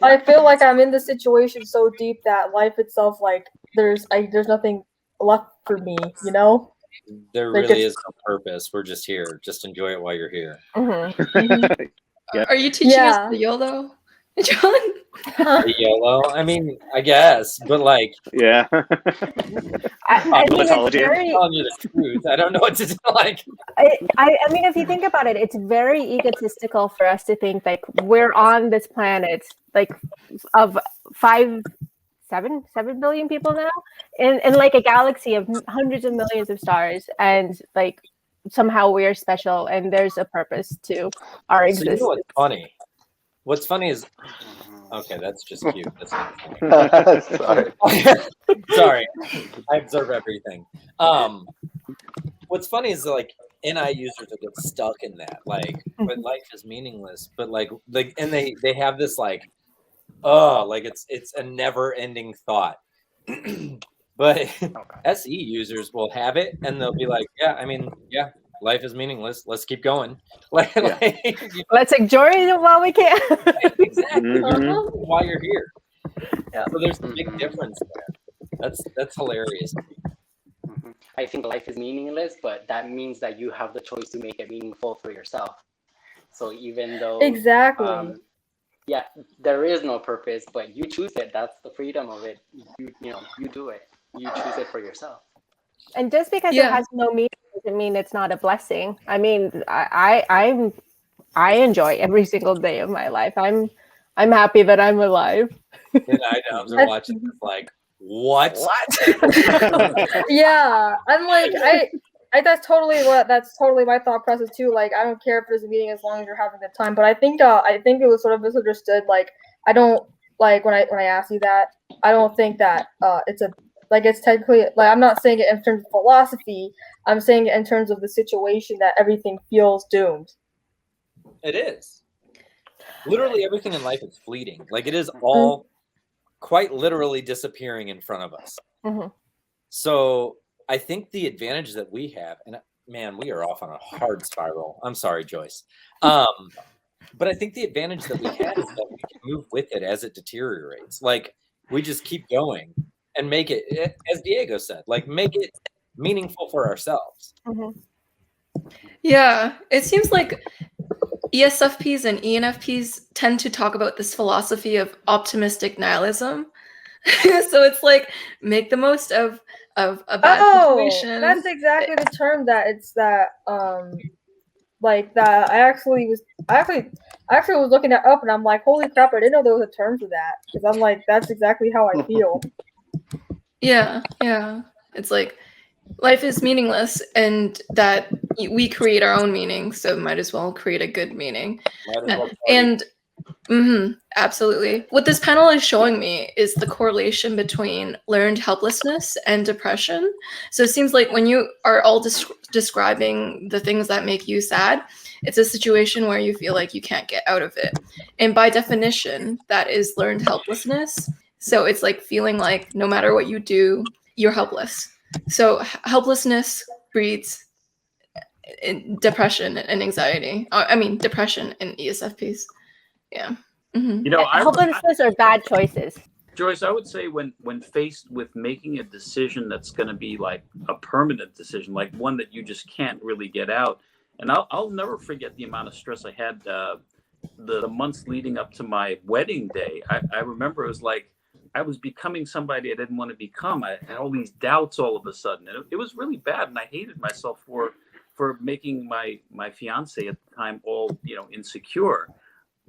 I feel like I'm in the situation so deep that life itself, like there's nothing left for me, you know? There Like really is no purpose. We're just here. Just enjoy it while you're here. Yeah. Are you teaching us the YOLO, John? The YOLO? I mean, I guess, but like, Yeah. I mean, it's Typology. very, I'm telling you the truth. I don't know what to do. Like, I mean, if you think about it, it's very egotistical for us to think like we're on this planet, like of 7 billion people now, in like a galaxy of hundreds of millions of stars, and like somehow we're special, and there's a purpose to our so existence. you know what's funny? What's funny is, okay, that's just cute. That's not funny. Sorry, I observe everything. What's funny is like NI users will get stuck in that, like, but life is meaningless. But like, and they have this like, oh, like it's a never-ending thought. But SE users will have it, and they'll be like, yeah, I mean, yeah, life is meaningless. Let's keep going. Let's enjoy it while we can. Exactly. Mhm. Why you're here. Yeah. So there's a big difference there. That's hilarious. I think life is meaningless, but that means that you have the choice to make it meaningful for yourself. So even though Exactly. yeah, there is no purpose, but you choose it. That's the freedom of it. You do it. You choose it for yourself. And just because Yeah. it has no meaning doesn't mean it's not a blessing. I mean, I enjoy every single day of my life. I'm happy that I'm alive. And I was watching this like, what? Yeah, I'm like that's totally my thought process too. Like, I don't care if there's a meeting as long as you're having a good time. But I think it was sort of misunderstood. Like, I don't like when I ask you that. I don't think that it's technically, like, I'm not saying it in terms of philosophy. I'm saying it in terms of the situation that everything feels doomed. It is. Literally everything in life is fleeting. Like, it is all quite literally disappearing in front of us. Mm-hmm. So I think the advantage that we have, and man, we are off on a hard spiral. I'm sorry, Joyce. But I think the advantage that we have is that we can move with it as it deteriorates. Like, we just keep going and make it, as Diego said, like, make it meaningful for ourselves. Mm-hmm. Yeah, it seems like ESFPs and ENFPs tend to talk about this philosophy of optimistic nihilism. So it's like, make the most of a bad situation. That's exactly the term that it's that like that. I actually was looking that up, and I'm like, holy crap! I didn't know there was a term for that, because I'm like, that's exactly how I feel. Yeah. It's like, life is meaningless, and that we create our own meaning, so might as well create a good meaning. And absolutely. What this panel is showing me is the correlation between learned helplessness and depression. So it seems like when you are all describing the things that make you sad, it's a situation where you feel like you can't get out of it. And by definition, that is learned helplessness. So it's like feeling like no matter what you do, you're helpless. So helplessness breeds depression and anxiety. I mean, depression in ESFPs. Yeah. Helplessness or bad choices. Joyce, I would say when faced with making a decision that's going to be like a permanent decision, like one that you just can't really get out. And I'll never forget the amount of stress I had the months leading up to my wedding day. I remember it was like I was becoming somebody I didn't want to become. I had all these doubts all of a sudden, and it was really bad. And I hated myself for making my fiance at the time all insecure.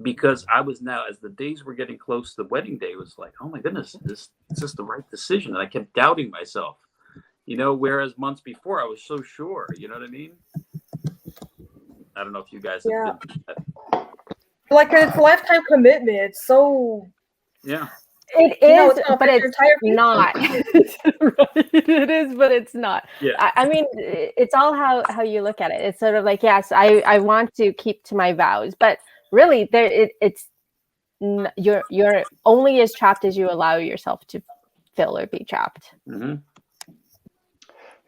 Because I was now, as the days were getting close to the wedding day, it was like, oh my goodness, is this the right decision? And I kept doubting myself, whereas months before I was so sure, you know what I mean? I don't know if you guys have been that. Like, it's a lifetime commitment. It's so... Yeah. It is, but it's not. It is, but it's not. Yeah. I mean, it's all how you look at it. It's sort of like, yes, I want to keep to my vows, but really, you're only as trapped as you allow yourself to feel or be trapped. Mm-hmm.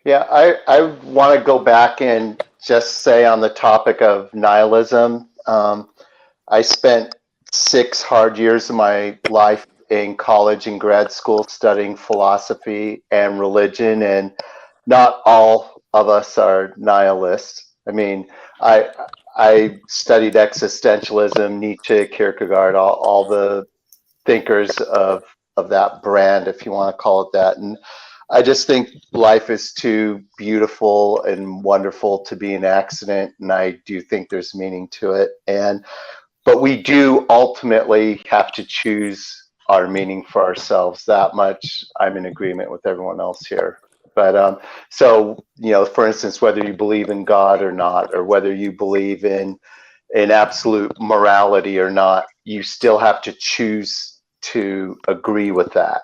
Yeah, I want to go back and just say on the topic of nihilism, I spent 6 hard years of my life in college and grad school studying philosophy and religion, and not all of us are nihilists. I mean, I studied existentialism, Nietzsche, Kierkegaard, all the thinkers of that brand, if you want to call it that. And I just think life is too beautiful and wonderful to be an accident, and I do think there's meaning to it. But we do ultimately have to choose our meaning for ourselves. That much I'm in agreement with everyone else here. But so, for instance, whether you believe in God or not, or whether you believe in absolute morality or not, you still have to choose to agree with that.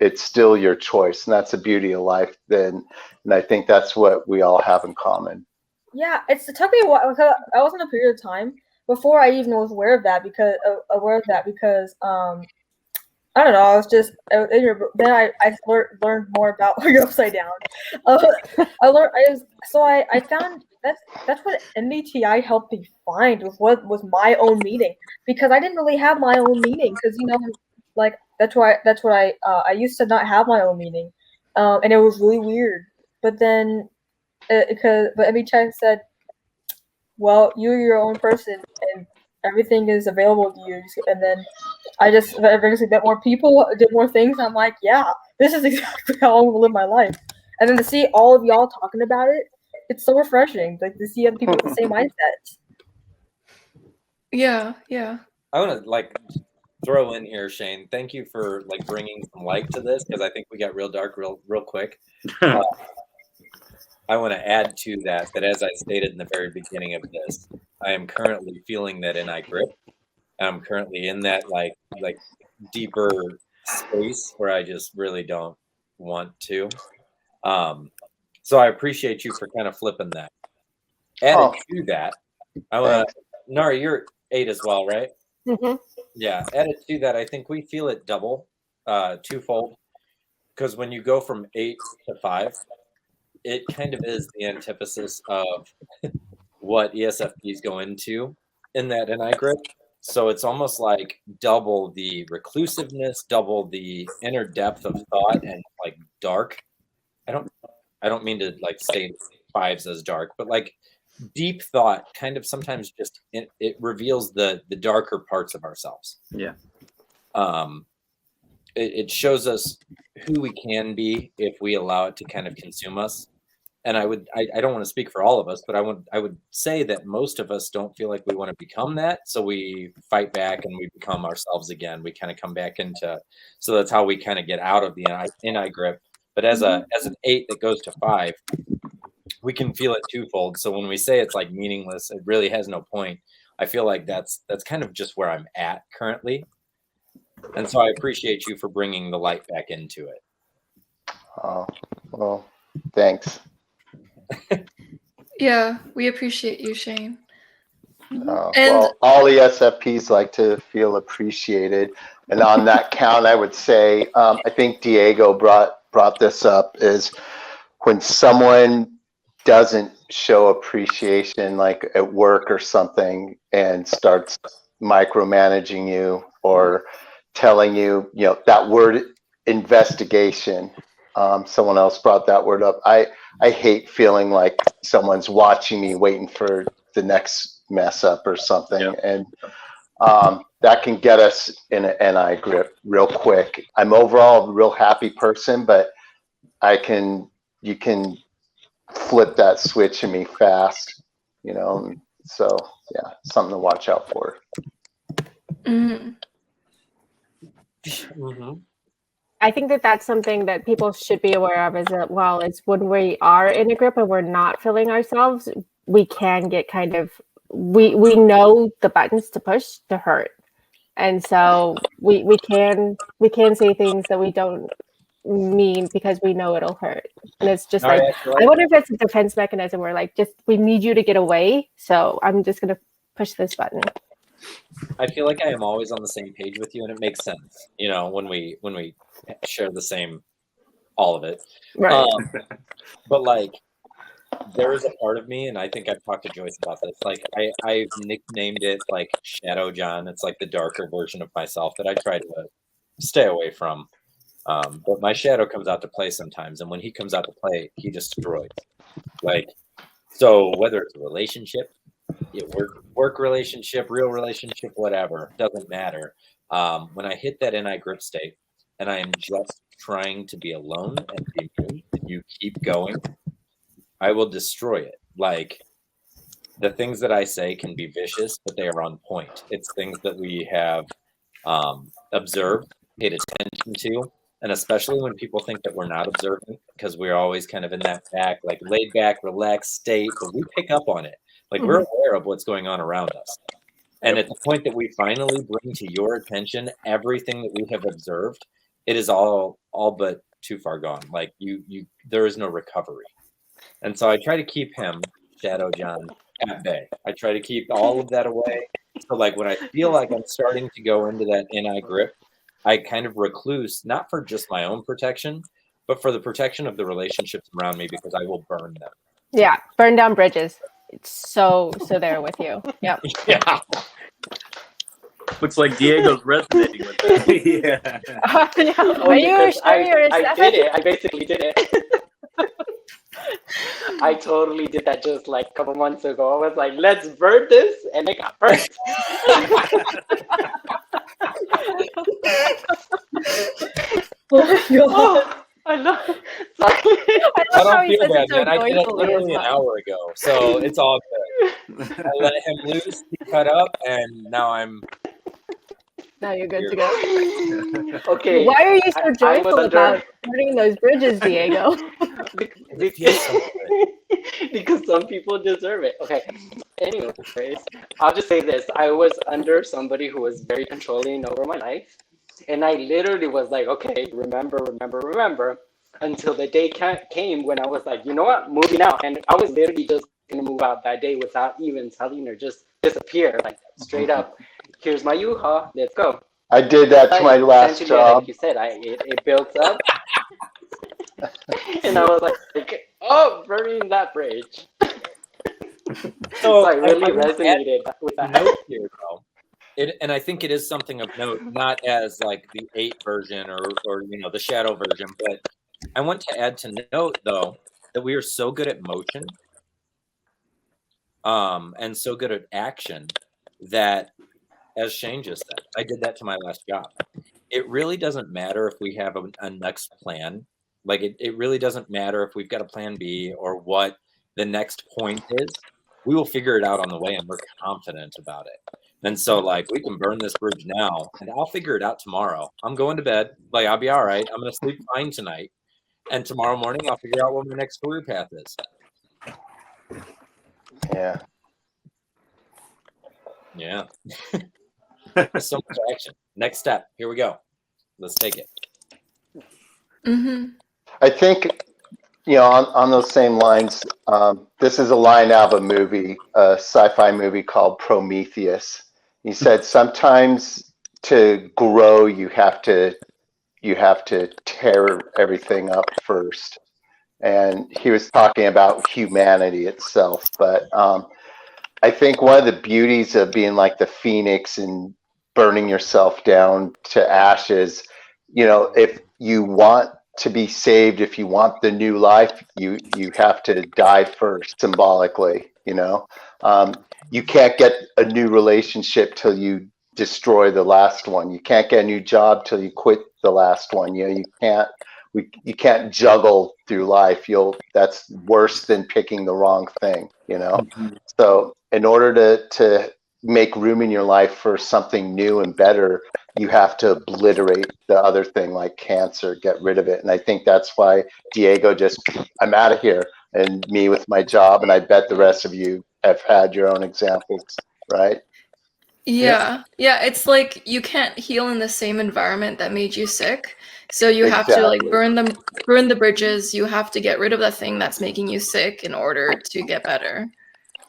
It's still your choice, and that's the beauty of life. And I think that's what we all have in common. Yeah, it took me a while. I was in a period of time before I even was aware of that, because I don't know. I was just then I learned more about you're upside down. I found that's what MBTI helped me find was what was my own meaning, because I didn't really have my own meaning, because like that's what I used to not have my own meaning, and it was really weird. But then but MBTI said, well, you're your own person and everything is available to you, and then I just eventually met more people, did more things. I'm like, yeah, this is exactly how I want to live my life. And then to see all of y'all talking about it, it's so refreshing. Like to see other people with the same mindset. Yeah, yeah. I want to like throw in here, Shane. Thank you for like bringing some light to this, because I think we got real dark real quick. I want to add to that as I stated in the very beginning of this, I am currently feeling that Ni Grip. I'm currently in that like deeper space where I just really don't want to. So I appreciate you for kind of flipping that. Added to that, I want to, Nari, you're 8 as well, right? Mm-hmm. Yeah. Added to that, I think we feel it double, twofold, because when you go from 8 to 5, it kind of is the antithesis of what ESFPs go into in that Ni Grip. So it's almost like double the reclusiveness, double the inner depth of thought, and like dark. I don't mean to like state 5s as dark, but like deep thought kind of sometimes just it reveals the darker parts of ourselves. Yeah. It shows us who we can be if we allow it to kind of consume us. And I don't want to speak for all of us, but I would say that most of us don't feel like we want to become that. So we fight back and we become ourselves again. We kind of come back into, so that's how we kind of get out of the Ni Grip. But as an 8 that goes to 5, we can feel it twofold. So when we say it's like meaningless, it really has no point. I feel like that's kind of just where I'm at currently. And so I appreciate you for bringing the light back into it. Oh, well, thanks. Yeah, we appreciate you, Shane. And well, all ESFPs like to feel appreciated. And on that count, I would say, I think Diego brought this up, is when someone doesn't show appreciation, like at work or something, and starts micromanaging you or telling you, that word investigation. Someone else brought that word up. I hate feeling like someone's watching me, waiting for the next mess up or something. Yep. And that can get us in an Ni Grip real quick. I'm overall a real happy person, but you can flip that switch in me fast, so yeah, something to watch out for. Mm-hmm. Mm-hmm. I think that that's something that people should be aware of as well. Is when we are in a grip and we're not feeling ourselves, we can get kind of we know the buttons to push to hurt, and so we can say things that we don't mean because we know it'll hurt. And it's just I wonder if it's a defense mechanism where like just we need you to get away, so I'm just gonna push this button. I feel like I am always on the same page with you, and it makes sense, when we share the same, all of it. Right. But like, there is a part of me, and I think I've talked to Joyce about this. Like, I've nicknamed it like Shadow John. It's like the darker version of myself that I try to stay away from. But my shadow comes out to play sometimes, and when he comes out to play, he destroys. Like, so whether it's a relationship, work relationship, real relationship, whatever, doesn't matter. When I hit that Ni Grip state, and I am just trying to be alone and be me, and you keep going, I will destroy it. Like, the things that I say can be vicious, but they are on point. It's things that we have observed, paid attention to, and especially when people think that we're not observant, because we're always kind of in that like laid back, relaxed state, but we pick up on it. Like, we're aware of what's going on around us. And at the point that we finally bring to your attention everything that we have observed, it is all but too far gone. Like, there is no recovery. And so I try to keep him, Shadow John, at bay. I try to keep all of that away. So like when I feel like I'm starting to go into that Ni Grip, I kind of recluse, not for just my own protection, but for the protection of the relationships around me, because I will burn them. Yeah, burn down bridges. It's so there with you. Yep. Yeah. Looks like Diego's resonating with that. Yeah. Yeah. Oh, Are you because sure you're I did it. I basically did it. I totally did that just like a couple months ago. I was like, let's burn this, and it got burnt. Oh my god. I love it. I I love how don't he feel says bad, it so man. I did it joyfully as literally an well. hour ago, so it's all good. I let him loose, he cut up, and now Now you're good to go. Okay. Why are you so I was joyful under- about burning those bridges, Diego? it feels so good. Because some people deserve it. Okay. Anyways, I'll just say this. I was under somebody who was very controlling over my life. And I literally was like, okay, remember, until the day came when I was like, you know what, moving out. And I was literally just going to move out that day without even telling her, just disappear, like straight up. Here's my U-Haul, let's go. I did that to my last Essentially, job. like you said, it built up. And I was like, oh, burning that bridge. So I really resonated with that. Note here, though. And I think it is something of note, not as like the 8 version or you know, the shadow version, but I want to add to note though that we are so good at motion and so good at action that, as Shane just said, I did that to my last job. It really doesn't matter if we have a next plan. Like it really doesn't matter if we've got a plan B or what the next point is. We will figure it out on the way, and we're confident about it. And so, like, we can burn this bridge now, and I'll figure it out tomorrow. I'm going to bed. Like, I'll be all right. I'm going to sleep fine tonight. And tomorrow morning, I'll figure out what my next career path is. Yeah. Yeah. So much action. Next step. Here we go. Let's take it. Mm-hmm. I think, you know, on those same lines, this is a line out of a movie, a sci-fi movie called Prometheus. He said sometimes to grow, you have to tear everything up first. And he was talking about humanity itself. But I think one of the beauties of being like the phoenix and burning yourself down to ashes, you know, if you want to be saved, if you want the new life, you have to die first, symbolically. You know, you can't get a new relationship till you destroy the last one. You can't get a new job till you quit the last one. You know, you can't juggle through life. That's worse than picking the wrong thing. You know, so in order to make room in your life for something new and better, you have to obliterate the other thing, like cancer, get rid of it. And I think that's why Diego I'm out of here, and me with my job. And I bet the rest of you have had your own examples, right? Yeah. Yeah, it's like you can't heal in the same environment that made you sick. So you have to like burn the bridges. You have to get rid of the thing that's making you sick in order to get better.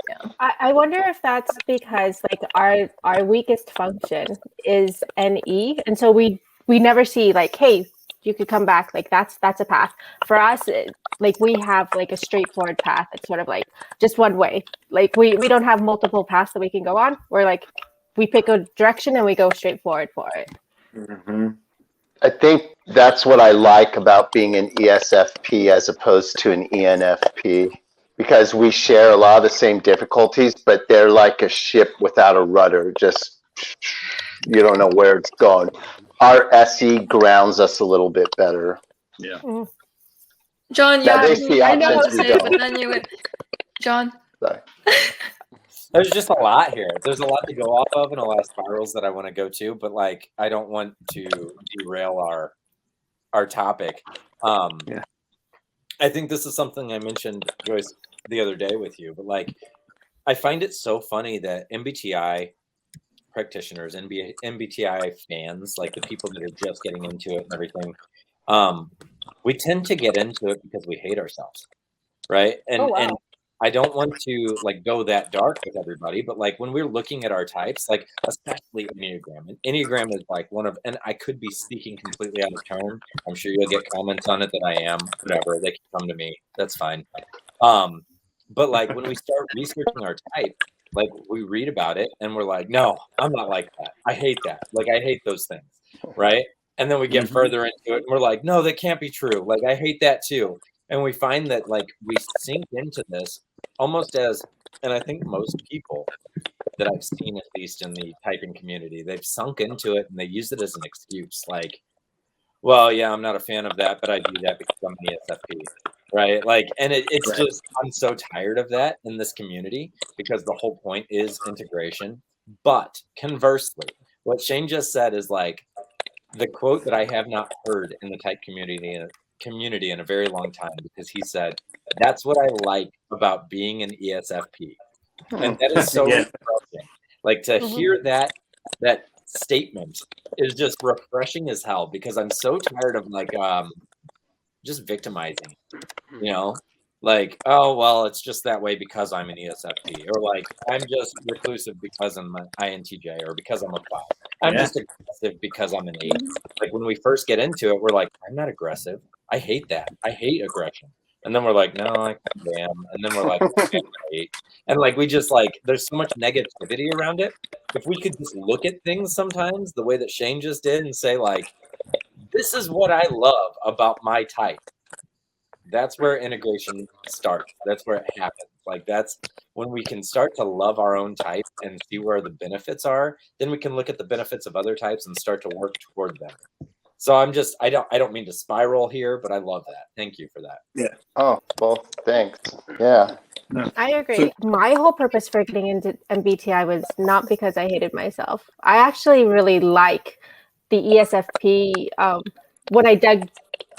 Yeah. I wonder if that's because like our weakest function is NE, and so we never see like, hey, you could come back. Like that's a path for us. Like we have like a straightforward path. It's sort of like just one way. Like we don't have multiple paths that we can go on. We're like we pick a direction and we go straight forward for it. Mm-hmm. I think that's what I like about being an ESFP as opposed to an ENFP. Because we share a lot of the same difficulties, but they're like a ship without a rudder. Just, you don't know where it's going. Our SE grounds us a little bit better. Yeah. John, you Now, have they see I know what options to we say, don't. but then you would John. Sorry. There's just a lot here. There's a lot to go off of and a lot of spirals that I want to go to, but like I don't want to derail our topic. Yeah. I think this is something I mentioned, Joyce, the other day with you, but like I find it so funny that MBTI practitioners, MBTI fans, like the people that are just getting into it and everything, we tend to get into it because we hate ourselves, right? And I don't want to like go that dark with everybody, but like when we're looking at our types, like especially Enneagram, and Enneagram is like one of, and I could be speaking completely out of turn. I'm sure you'll get comments on it that I am, whatever, they can come to me. That's fine. But like when we start researching our type, like we read about it and we're like, no, I'm not like that. I hate that. Like I hate those things. Right. And then we get further into it and we're like, no, that can't be true. Like I hate that too. And we find that like we sink into this almost as, and I think most people that I've seen, at least in the typing community, they've sunk into it and they use it as an excuse. Like, well, yeah, I'm not a fan of that, but I do that because I'm an ESFP, right? Like, and it's Right. just, I'm so tired of that in this community because the whole point is integration. But conversely, what Shane just said is like the quote that I have not heard in the type community in a very long time, because he said, that's what I like about being an ESFP. And that is so Yeah. refreshing. Like to hear that statement is just refreshing as hell, because I'm so tired of like just victimizing, you know, like, oh well, it's just that way because I'm an ESFP, or like I'm just reclusive because I'm an INTJ, or because I'm a 5. I'm just aggressive because I'm an 8. Like when we first get into it, we're like, I'm not aggressive. I hate that. I hate aggression. And then we're like, no, I am. And then we're like, okay, I'm 8. And like we just like, there's so much negativity around it. If we could just look at things sometimes the way that Shane just did and say like, this is what I love about my type. That's where integration starts. That's where it happens. Like that's when we can start to love our own type and see where the benefits are. Then we can look at the benefits of other types and start to work toward them. So I don't mean to spiral here, but I love that. Thank you for that. Yeah. Oh, well, thanks. Yeah. I agree. My whole purpose for getting into MBTI was not because I hated myself. I actually really like the ESFP. When I dug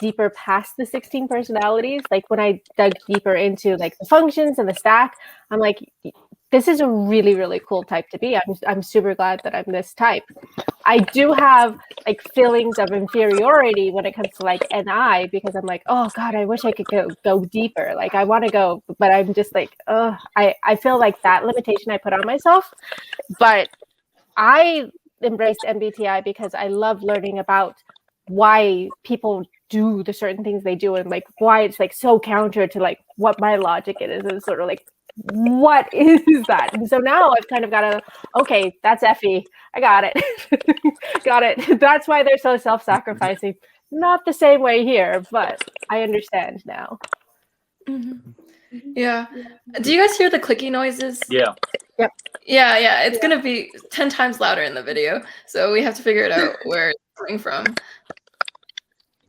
deeper past the 16 personalities, like when I dug deeper into like the functions and the stack, I'm like, this is a really, really cool type to be. I'm super glad that I'm this type. I do have like feelings of inferiority when it comes to like NI, because I'm like, oh God, I wish I could go deeper. Like I want to go, but I'm just like, I feel like that limitation I put on myself. But I embraced MBTI because I love learning about why people do the certain things they do, and like why it's like so counter to like what my logic is, and sort of like, what is that? And so now I've kind of got to, okay, that's Effie. I got it. Got it. That's why they're so self-sacrificing. Not the same way here, but I understand now. Yeah. Do you guys hear the clicky noises? Yeah. Yep. Yeah. It's going to be 10 times louder in the video. So we have to figure it out where it's coming from.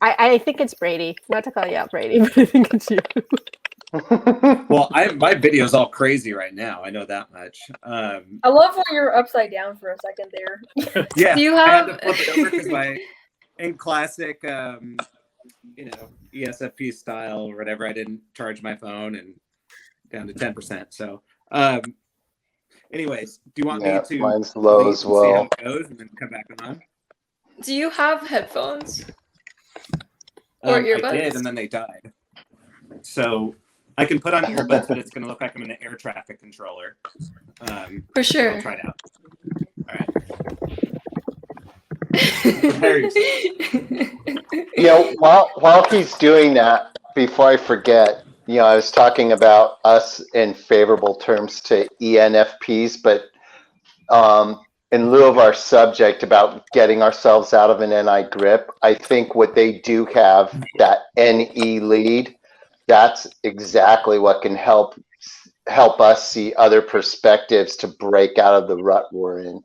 I think it's Brady. Not to call you out, Brady, but I think it's you. Well, my video's all crazy right now. I know that much. I love when you're upside down for a second there. Yeah, Do you I have- had to flip it over because in classic, ESFP style or whatever, I didn't charge my phone and down to 10%. So, anyways, do you want me to? Mine's low leave as and see how well. it goes and then come back on? Do you have headphones? Or I earbuds? did, and then they died. So I can put on earbuds, but it's going to look like I'm in an air traffic controller. For sure. I'll try it out. All right. While he's doing that, before I forget, I was talking about us in favorable terms to ENFPs, but in lieu of our subject about getting ourselves out of an NI grip, I think what they do have, that NE lead, that's exactly what can help us see other perspectives to break out of the rut we're in.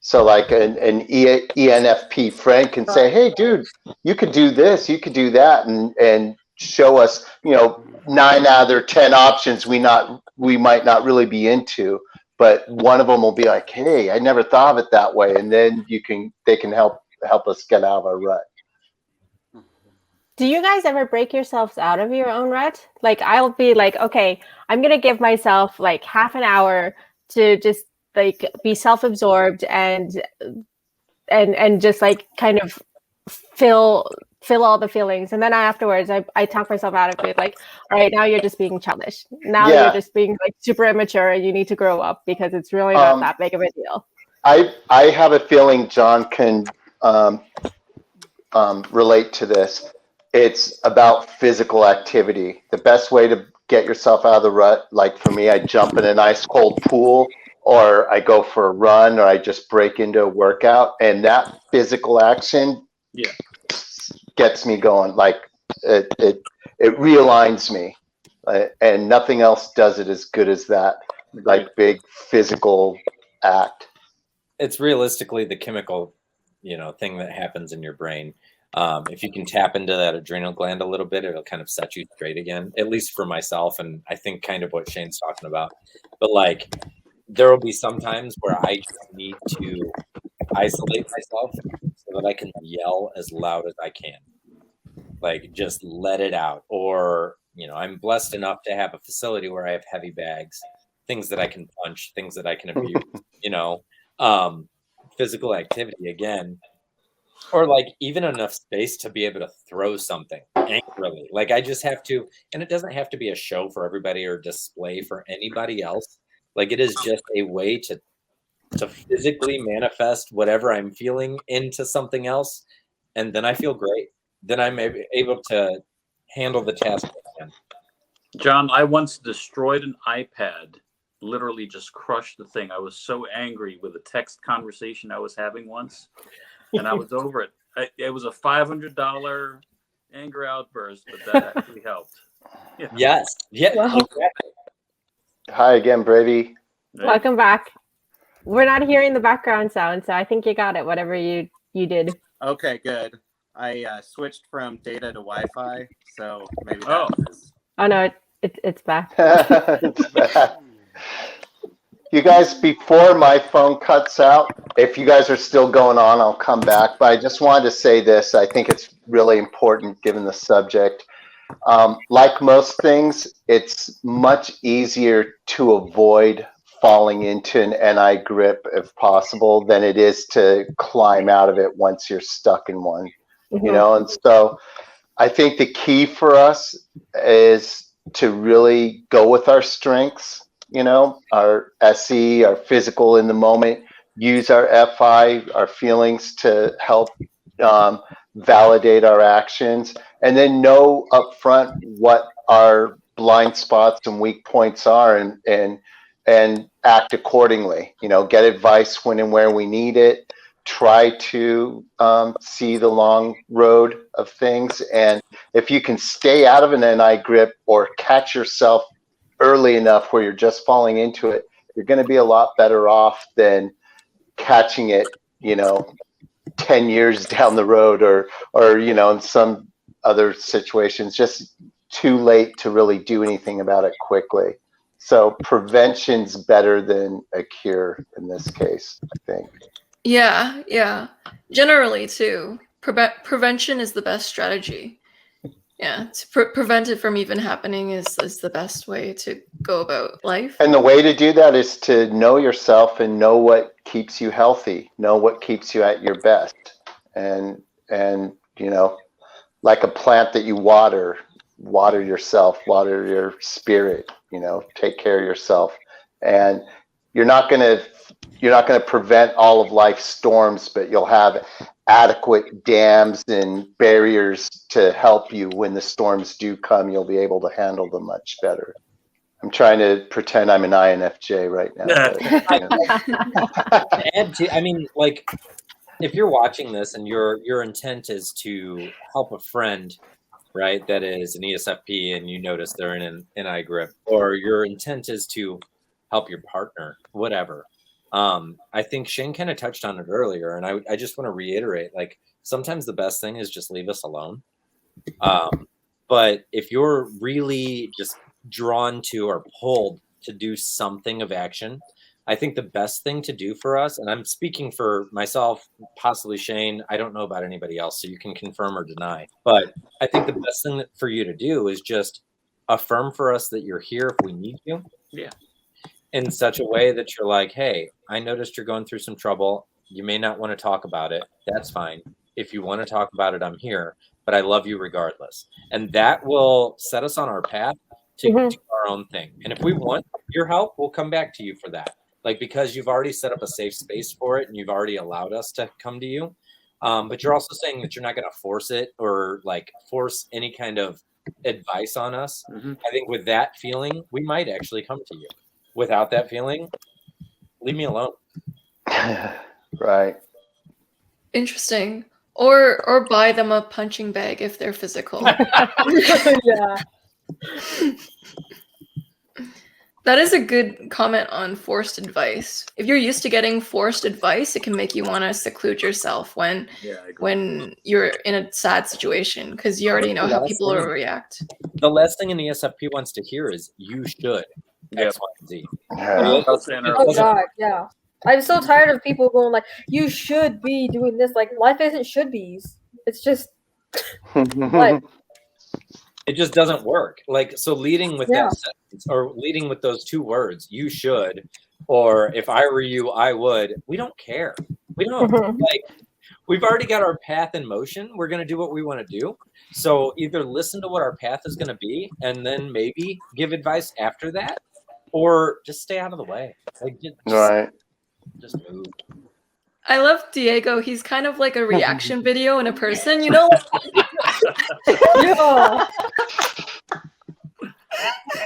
So like an ENFP friend can say, hey, dude, you could do this, you could do that, and show us, 9 out of their 10 options we might not really be into. But one of them will be like, hey, I never thought of it that way. And then they can help us get out of our rut. Do you guys ever break yourselves out of your own rut? Like I'll be like, okay, I'm going to give myself like half an hour to just like be self-absorbed and just like kind of fill feel all the feelings, and then afterwards I talk myself out of it, like, all right, now you're just being childish, now you're just being like super immature, and you need to grow up because it's really not that big of a deal. I have a feeling John can relate to this. It's about physical activity. The best way to get yourself out of the rut, like for me, I jump in an ice cold pool, or I go for a run, or I just break into a workout, and that physical action gets me going. Like it realigns me, and nothing else does it as good as that. Like big physical act. It's realistically the chemical, thing that happens in your brain. If you can tap into that adrenal gland a little bit, it'll kind of set you straight again, at least for myself. And I think kind of what Shane's talking about. But like, there will be some times where I just need to isolate myself so that I can yell as loud as I can. Like, just let it out. Or, I'm blessed enough to have a facility where I have heavy bags, things that I can punch, things that I can abuse, physical activity again. Or like even enough space to be able to throw something angrily. Like I just have to, and it doesn't have to be a show for everybody or display for anybody else. Like it is just a way to physically manifest whatever I'm feeling into something else. And then I feel great. Then I'm able to handle the task again. John, I once destroyed an iPad, literally just crushed the thing. I was so angry with a text conversation I was having once. And I was over it. It was a $500 anger outburst, but that actually helped. Yeah. Yes. Yeah. Wow. Hi again, Brady. Welcome back. We're not hearing the background sound, so I think you got it, whatever you did. Okay, good. I switched from data to Wi-Fi, so maybe Oh no, it's back. It's back. You guys, before my phone cuts out, if you guys are still going on, I'll come back. But I just wanted to say this. I think it's really important given the subject. Like most things, it's much easier to avoid falling into an NI grip if possible than it is to climb out of it once you're stuck in one. And so I think the key for us is to really go with our strengths. Our SE, our physical in the moment, use our FI, our feelings to help validate our actions, and then know upfront what our blind spots and weak points are and act accordingly. Get advice when and where we need it. Try to see the long road of things. And if you can stay out of an NI grip or catch yourself early enough where you're just falling into it, you're going to be a lot better off than catching it, 10 years down the road or in some other situations, just too late to really do anything about it quickly. So prevention's better than a cure in this case, I think. Yeah. Generally, too, prevention is the best strategy. Yeah, to prevent it from even happening is the best way to go about life. And the way to do that is to know yourself and know what keeps you healthy, know what keeps you at your best. And like a plant that you water yourself, water your spirit, take care of yourself. And you're not going to prevent all of life's storms, but you'll have adequate dams and barriers to help you when the storms do come. You'll be able to handle them much better. I'm trying to pretend I'm an INFJ right now. But, if you're watching this and your intent is to help a friend, right, that is an ESFP and you notice they're in an NI grip, or your intent is to help your partner, whatever. I think Shane kind of touched on it earlier, and I just want to reiterate, like, sometimes the best thing is just leave us alone. But if you're really just drawn to or pulled to do something of action, I think the best thing to do for us, and I'm speaking for myself, possibly Shane, I don't know about anybody else, so you can confirm or deny, but I think the best thing for you to do is just affirm for us that you're here if we need you. Yeah. In such a way that you're like, hey, I noticed you're going through some trouble. You may not want to talk about it. That's fine. If you want to talk about it, I'm here. But but I love you regardless. And that will set us on our path to do our own thing. And if we want your help, we'll come back to you for that. Like, because you've already set up a safe space for it and you've already allowed us to come to you. But you're also saying that you're not going to force it or like force any kind of advice on us. I think with that feeling, we might actually come to you. Without that feeling, leave me alone. Right. Interesting. Or buy them a punching bag if they're physical. Yeah. That is a good comment on forced advice. If you're used to getting forced advice, it can make you want to seclude yourself when you're in a sad situation because you already know how people will react. The last thing an ESFP wants to hear is you should X, Y, and Z. Oh God, yeah. I'm so tired of people going like, you should be doing this. Like, life isn't should be's. It's just life. It just doesn't work. Like, so leading with that sentence or leading with those two words, you should, or if I were you, I would. We don't care. We don't. Like, we've already got our path in motion. We're going to do what we want to do. So either listen to what our path is going to be and then maybe give advice after that, or just stay out of the way. Like, just move. I love Diego. He's kind of like a reaction video in a person, you know? Yeah.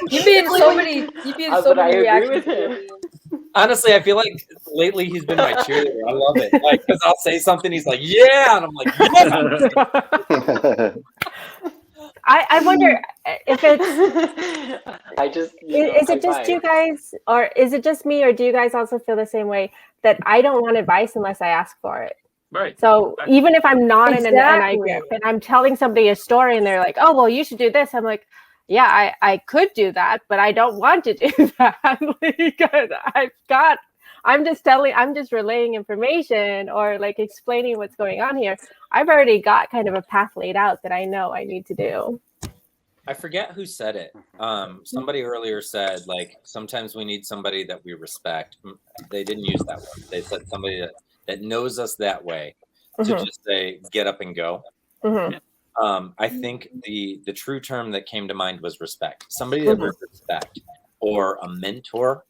You've been in so many reactions. Honestly, I feel like lately he's been my cheerleader. I love it. Like, because I'll say something, he's like, yeah, and I'm like, yeah. I wonder if it's is it just you guys, or is it just me, or do you guys also feel the same way that I don't want advice unless I ask for it? Right. So even if I'm not in an NI group and I'm telling somebody a story and they're like, oh, well, you should do this. I'm like, yeah, I could do that, but I don't want to do that because I'm just relaying information or like explaining what's going on here. I've already got kind of a path laid out that I know I need to do. I forget who said it. Somebody earlier said, like, sometimes we need somebody that we respect. They didn't use that word. They said somebody that knows us that way to just say, get up and go. I think the true term that came to mind was respect. Somebody that we respect, or a mentor.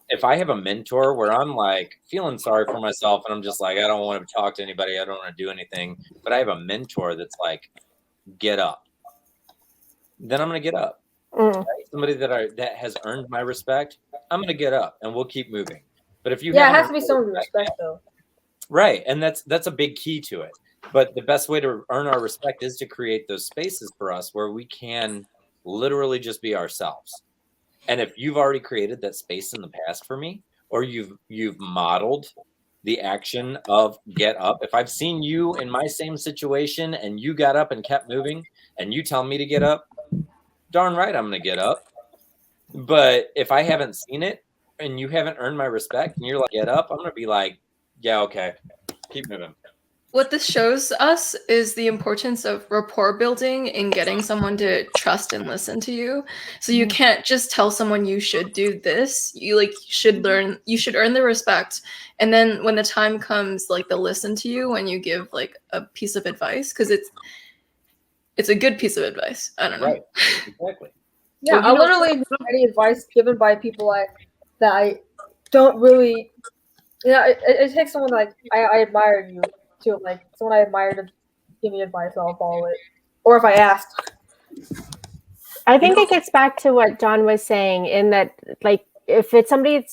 If I have a mentor where I'm like feeling sorry for myself and I'm just like, I don't want to talk to anybody, I don't want to do anything, but I have a mentor that's like, get up, then I'm going to get up. Right? Somebody that has earned my respect, I'm going to get up and we'll keep moving. But if you it has to be someone respect though. Right. And that's a big key to it. But the best way to earn our respect is to create those spaces for us where we can literally just be ourselves. And if you've already created that space in the past for me, or you've modeled the action of get up, if I've seen you in my same situation and you got up and kept moving and you tell me to get up, darn right, I'm going to get up. But if I haven't seen it and you haven't earned my respect and you're like, get up, I'm going to be like, yeah, okay, keep moving. What this shows us is the importance of rapport building in getting someone to trust and listen to you. So you can't just tell someone you should do this. You should earn the respect. And then when the time comes, like, they'll listen to you when you give like a piece of advice, because it's a good piece of advice. I don't know. Right. Exactly. Yeah, I literally do any advice given by people that I don't really, it takes someone like I admire you to, like, someone I admire to give me advice, I'll follow it. Or if I asked. I think it gets back to what John was saying, in that, like, if it's somebody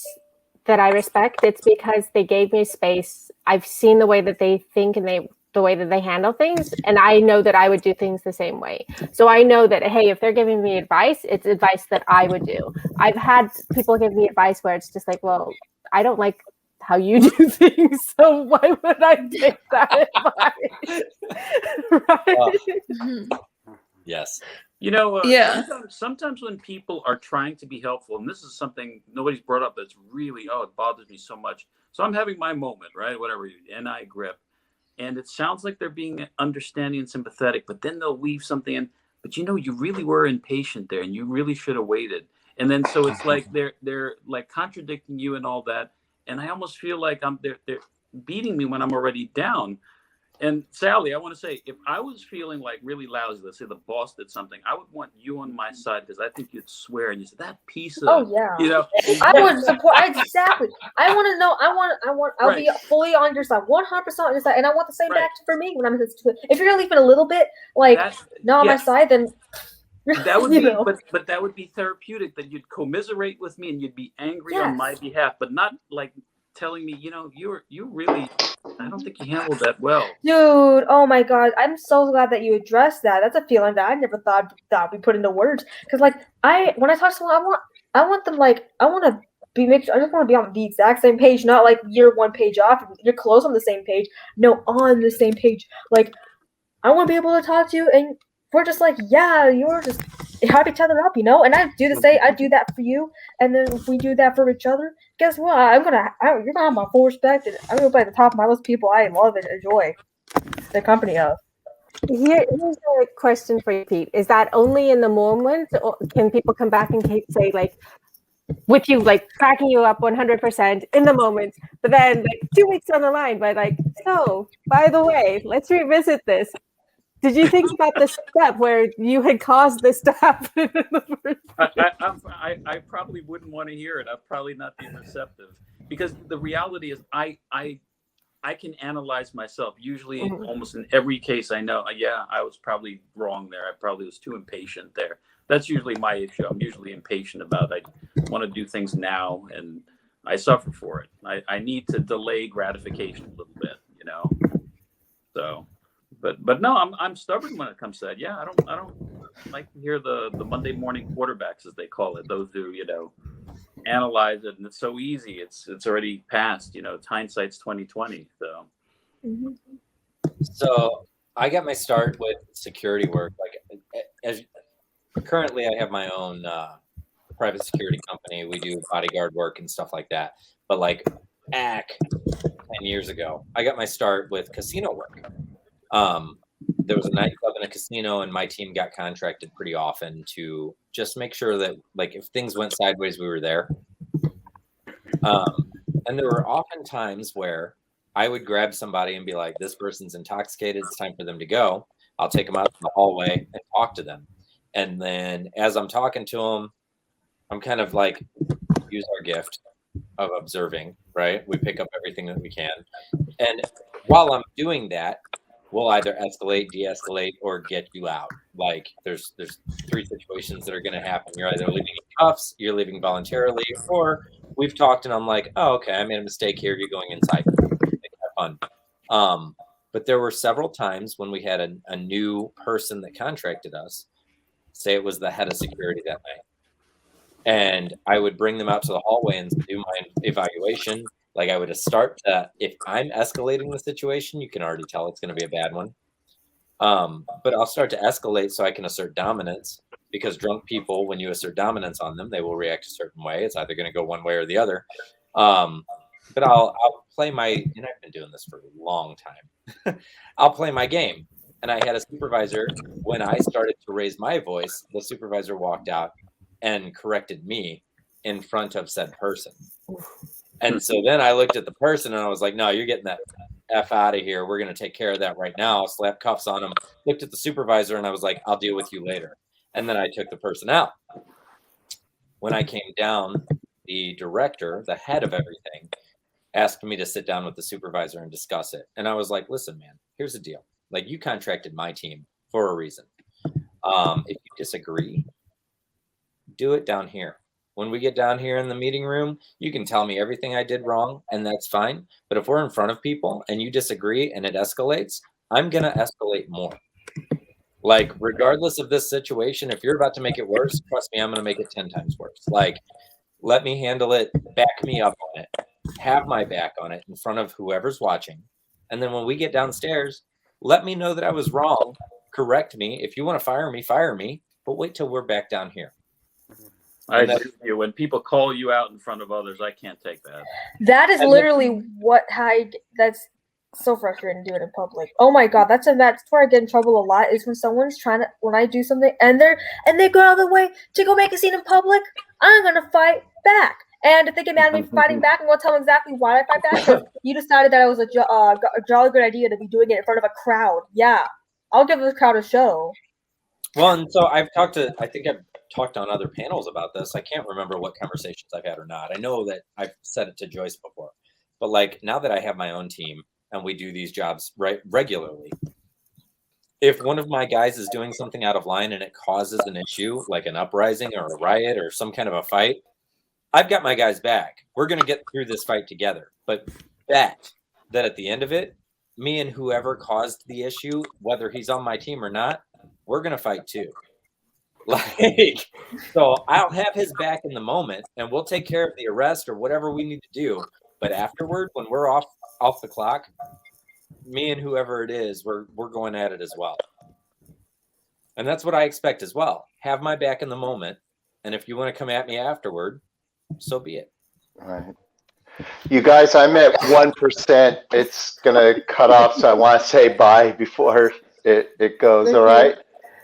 that I respect, it's because they gave me space. I've seen the way that they think and the way that they handle things, and I know that I would do things the same way. So I know that, hey, if they're giving me advice, it's advice that I would do. I've had people give me advice where it's just like, well, I don't like how you do things, so why would I take that advice? Right? Yes. Sometimes when people are trying to be helpful, and this is something nobody's brought up that's really, it bothers me so much. So I'm having my moment, right? Whatever, NI grip. And it sounds like they're being understanding and sympathetic, but then they'll weave something in. But you really were impatient there, and you really should have waited. And then so it's like they're like contradicting you and all that. And I almost feel like they're beating me when I'm already down. And Sally, I want to say, if I was feeling like really lousy, let's say the boss did something, I would want you on my side because I think you'd swear and you say that piece of, Oh yeah. you know, I would support exactly. I want to know. I'll be fully on your side, 100% on your side, and I want the same back for me when I'm in this situation. If you're leaving a little bit like not on my side, then that would be, but that would be therapeutic. That you'd commiserate with me and you'd be angry on my behalf, but not like telling me, you know, you really, I don't think you handled that well. Dude, oh my God. I'm so glad that you addressed that. That's a feeling that I never thought that would be put into words. Because like when I talk to someone, I want them like, I want to I just want to be on the exact same page, not like you're one page off, you're close on the same page. No, on the same page. Like, I want to be able to talk to you and we're just like, yeah, you're just hype each other up, you know? And I do the same. I do that for you. And then if we do that for each other, guess what? You're going to have my full respect. And I'm going to be at the top of my list of people I love and enjoy the company of. Here's a question for you, Pete. Is that only in the moment, or can people come back and say, like, with you, like, cracking you up 100% in the moment, but then, like, 2 weeks on the line, but like, so, by the way, let's revisit this. Did you think about the step where you had caused this to happen in the first place? I probably wouldn't want to hear it. I'd probably not be receptive because the reality is I can analyze myself. Usually, almost in every case, I know, I was probably wrong there. I probably was too impatient there. That's usually my issue. I'm usually impatient about it. I want to do things now, and I suffer for it. I need to delay gratification a little bit, you know. So. But no, I'm stubborn when it comes to that. Yeah, I don't like to hear the Monday morning quarterbacks, as they call it. Those who, you know, analyze it, and it's so easy. It's already past. You know, hindsight's 20/20. So. So I got my start with security work. Like, currently, I have my own private security company. We do bodyguard work and stuff like that. But like, 10 years ago, I got my start with casino work. There was a nightclub and a casino, and my team got contracted pretty often to just make sure that, like, if things went sideways, we were there. And there were often times where I would grab somebody and be like, this person's intoxicated, it's time for them to go. I'll take them out in the hallway and talk to them. And then as I'm talking to them, I'm kind of like, use our gift of observing, right? We pick up everything that we can. And while I'm doing that, we'll either escalate, de-escalate, or get you out. Like, there's 3 situations that are going to happen. You're either leaving in cuffs, you're leaving voluntarily, or we've talked and I'm like, oh, okay, I made a mistake here. You're going inside. Have fun. But there were several times when we had a new person that contracted us. Say it was the head of security that night. And I would bring them out to the hallway and do my evaluation. Like, I would start to, if I'm escalating the situation, you can already tell it's going to be a bad one. But I'll start to escalate so I can assert dominance, because drunk people, when you assert dominance on them, they will react a certain way. It's either going to go one way or the other. But I'll play my, and I've been doing this for a long time. I'll play my game. And I had a supervisor, when I started to raise my voice, the supervisor walked out and corrected me in front of said person. And so then I looked at the person and I was like, no, you're getting that F out of here. We're going to take care of that right now. Slap cuffs on him. Looked at the supervisor and I was like, I'll deal with you later. And then I took the person out. When I came down, the director, the head of everything, asked me to sit down with the supervisor and discuss it. And I was like, listen, man, here's the deal. Like, you contracted my team for a reason. If you disagree, do it down here. When we get down here in the meeting room, you can tell me everything I did wrong, and that's fine. But if we're in front of people and you disagree and it escalates, I'm going to escalate more. Like, regardless of this situation, if you're about to make it worse, trust me, I'm going to make it 10 times worse. Like, let me handle it. Back me up on it. Have my back on it in front of whoever's watching. And then when we get downstairs, let me know that I was wrong. Correct me. If you want to fire me, but wait till we're back down here. I agree with you. When people call you out in front of others, I can't take that. That is literally that's so frustrating to do it in public. Oh my God, that's where I get in trouble a lot, is when someone's when I do something and they go out of the way to go make a scene in public, I'm gonna fight back. And if they get mad at me for fighting back, I'm gonna tell them exactly why I fight back. Because you decided that it was a jolly good idea to be doing it in front of a crowd. Yeah, I'll give the crowd a show. Well, and so I think I've talked on other panels about this. I can't remember what conversations I've had or not. I know that I've said it to Joyce before, but like now that I have my own team and we do these jobs regularly, if one of my guys is doing something out of line and it causes an issue, like an uprising or a riot or some kind of a fight, I've got my guys back. We're going to get through this fight together. But bet that at the end of it, me and whoever caused the issue, whether he's on my team or not, we're going to fight too. Like, so I'll have his back in the moment and we'll take care of the arrest or whatever we need to do. But afterward, when we're off the clock, me and whoever it is, we're going at it as well. And that's what I expect as well. Have my back in the moment. And if you want to come at me afterward, so be it. All right. You guys, I'm at 1%. It's going to cut off, so I want to say bye before it goes, all right?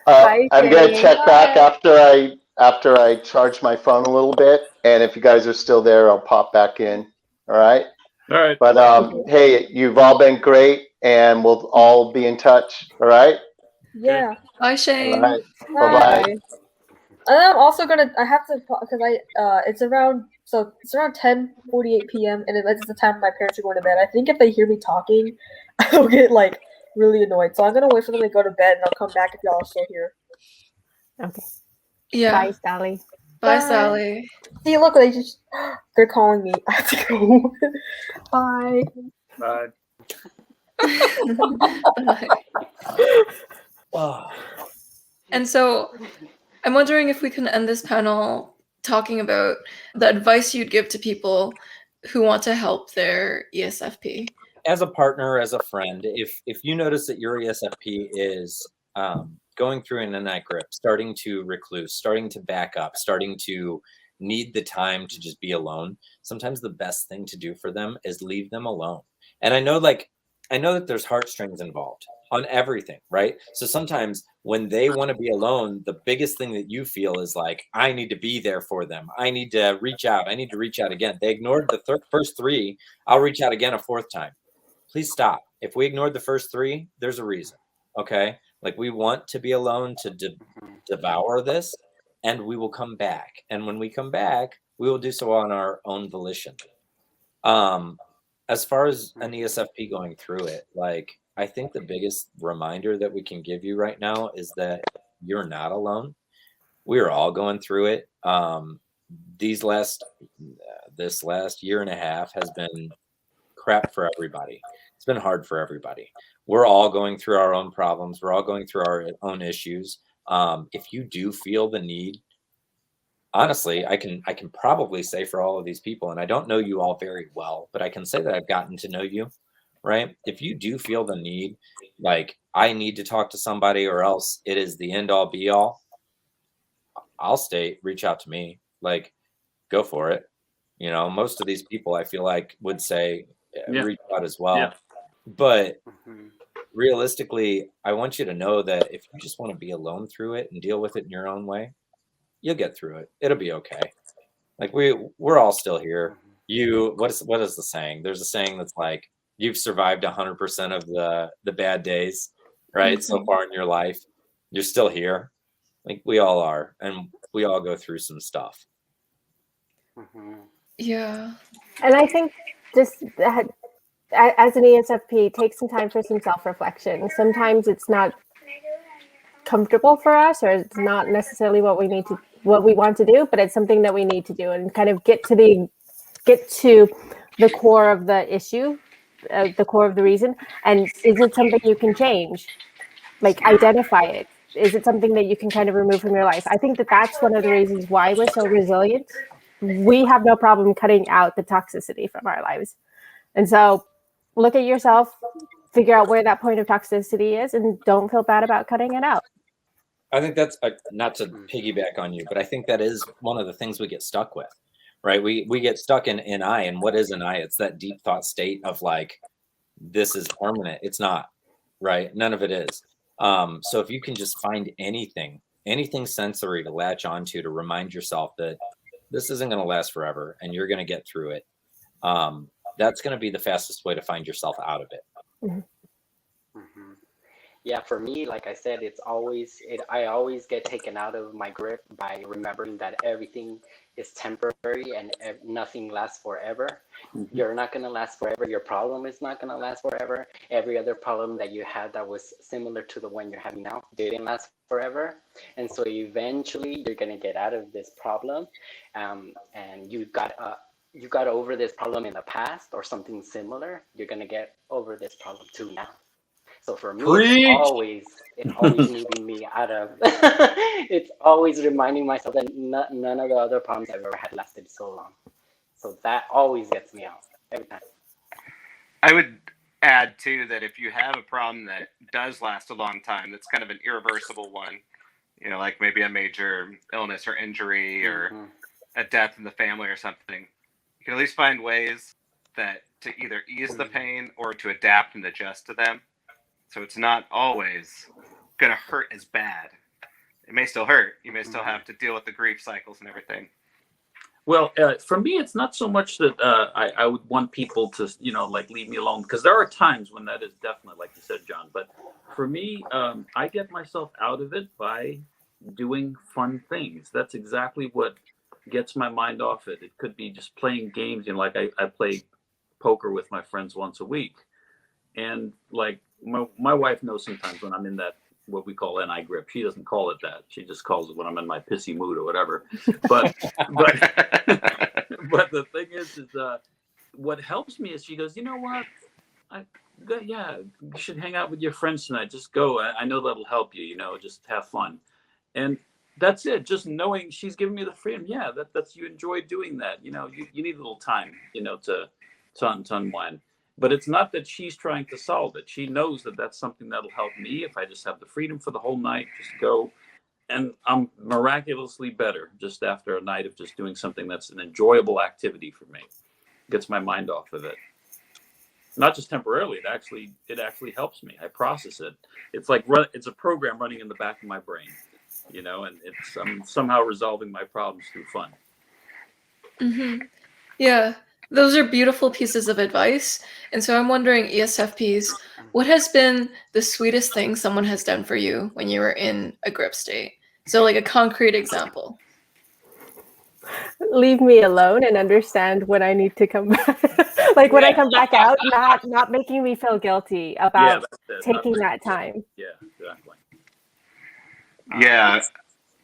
Bye, I'm going to Shane. check back after I charge my phone a little bit. And if you guys are still there, I'll pop back in, all right? All right. But hey, you've all been great, and we'll all be in touch, all right? Yeah. Bye, All Shane. right. Bye-bye. And I'm also gonna. I have to because it's around 10:48 p.m. and it's the time my parents are going to bed. I think if they hear me talking, I'll get like really annoyed. So I'm gonna wait for them to go to bed and I'll come back if y'all are still here. Okay. Yeah. Bye, Sally. Bye, Bye. Sally. See, look, they're calling me. I have to go. Bye. Bye. Oh. And so I'm wondering if we can end this panel talking about the advice you'd give to people who want to help their ESFP. As a partner, as a friend, if you notice that your ESFP is going through an Ni grip, starting to recluse, starting to back up, starting to need the time to just be alone, sometimes the best thing to do for them is leave them alone. And I know that there's heartstrings involved on everything, right? So sometimes when they want to be alone, the biggest thing that you feel is like, I need to be there for them. I need to reach out. I need to reach out again. They ignored the first three. I'll reach out again a fourth time. Please stop. If we ignored the first three, there's a reason, okay? Like we want to be alone to devour this, and we will come back. And when we come back, we will do so on our own volition. As far as an ESFP going through it, like I think the biggest reminder that we can give you right now is that you're not alone. We're all going through it. This last year and a half has been crap for everybody. It's been hard for everybody. We're all going through our own problems. We're all going through our own issues. If you do feel the need, honestly, I can probably say for all of these people, and I don't know you all very well, but I can say that I've gotten to know you, right? If you do feel the need, like I need to talk to somebody or else it is the end all be all, I'll reach out to me, like go for it. You know, most of these people I feel like would say reach out as well. Yeah. But realistically, I want you to know that if you just want to be alone through it and deal with it in your own way, you'll get through it. It'll be okay. Like we're all still here. What is the saying? There's a saying that's like, you've survived 100% of the bad days, right? So far in your life, you're still here. Like we all are, and we all go through some stuff. Yeah. And I think just that, as an ESFP, take some time for some self-reflection. Sometimes it's not comfortable for us, or it's not necessarily what we want to do, but it's something that we need to do and kind of get to the core of the issue, the core of the reason. And is it something you can change? Like identify it. Is it something that you can kind of remove from your life? I think that that's one of the reasons why we're so resilient. We have no problem cutting out the toxicity from our lives. And so look at yourself, figure out where that point of toxicity is, and don't feel bad about cutting it out. I think that's not to piggyback on you, but I think that is one of the things we get stuck with, right? We get stuck in I, and what is an I? It's that deep thought state of like, this is permanent. It's not, right? None of it is. So if you can just find anything sensory to latch onto to remind yourself that this isn't going to last forever, and you're going to get through it. That's going to be the fastest way to find yourself out of it. Mm-hmm. Yeah, for me, like I said, I always get taken out of my grip by remembering that everything is temporary and nothing lasts forever. Mm-hmm. You're not going to last forever. Your problem is not going to last forever. Every other problem that you had that was similar to the one you're having now didn't last forever. And so eventually you're going to get out of this problem. And you got over this problem in the past or something similar. You're going to get over this problem too now. So for me, it's always moving me out of, it's always reminding myself that none of the other problems I've ever had lasted so long. So that always gets me out every time. I would add too that if you have a problem that does last a long time, that's kind of an irreversible one, you know, like maybe a major illness or injury or a death in the family or something, you can at least find ways that to either ease the pain or to adapt and adjust to them. So it's not always going to hurt as bad. It may still hurt. You may still have to deal with the grief cycles and everything. Well, for me, it's not so much that I would want people to, you know, like leave me alone, because there are times when that is definitely, like you said, John. But for me, I get myself out of it by doing fun things. That's exactly what gets my mind off it. It could be just playing games. You know, like I play poker with my friends once a week. And like my wife knows sometimes when I'm in that, what we call Ni grip. She doesn't call it that. She just calls it when I'm in my pissy mood or whatever. But the thing is what helps me is she goes, you know what? You should hang out with your friends tonight. Just go. I know that'll help you, you know, just have fun. And that's it. Just knowing she's giving me the freedom. Yeah, that's you enjoy doing that. You know, you need a little time, you know, to unwind. But it's not that she's trying to solve it. She knows that that's something that'll help me if I just have the freedom for the whole night, just go. And I'm miraculously better just after a night of just doing something that's an enjoyable activity for me. Gets my mind off of it. Not just temporarily, it actually helps me. I process it. It's like it's a program running in the back of my brain, you know, and I'm somehow resolving my problems through fun. Mm-hmm. Yeah. Those are beautiful pieces of advice. And so I'm wondering, ESFPs, what has been the sweetest thing someone has done for you when you were in a grip state? So like a concrete example. Leave me alone and understand when I need to come back. Like when I come back out, not making me feel guilty about taking that time. Yeah, exactly. Yeah.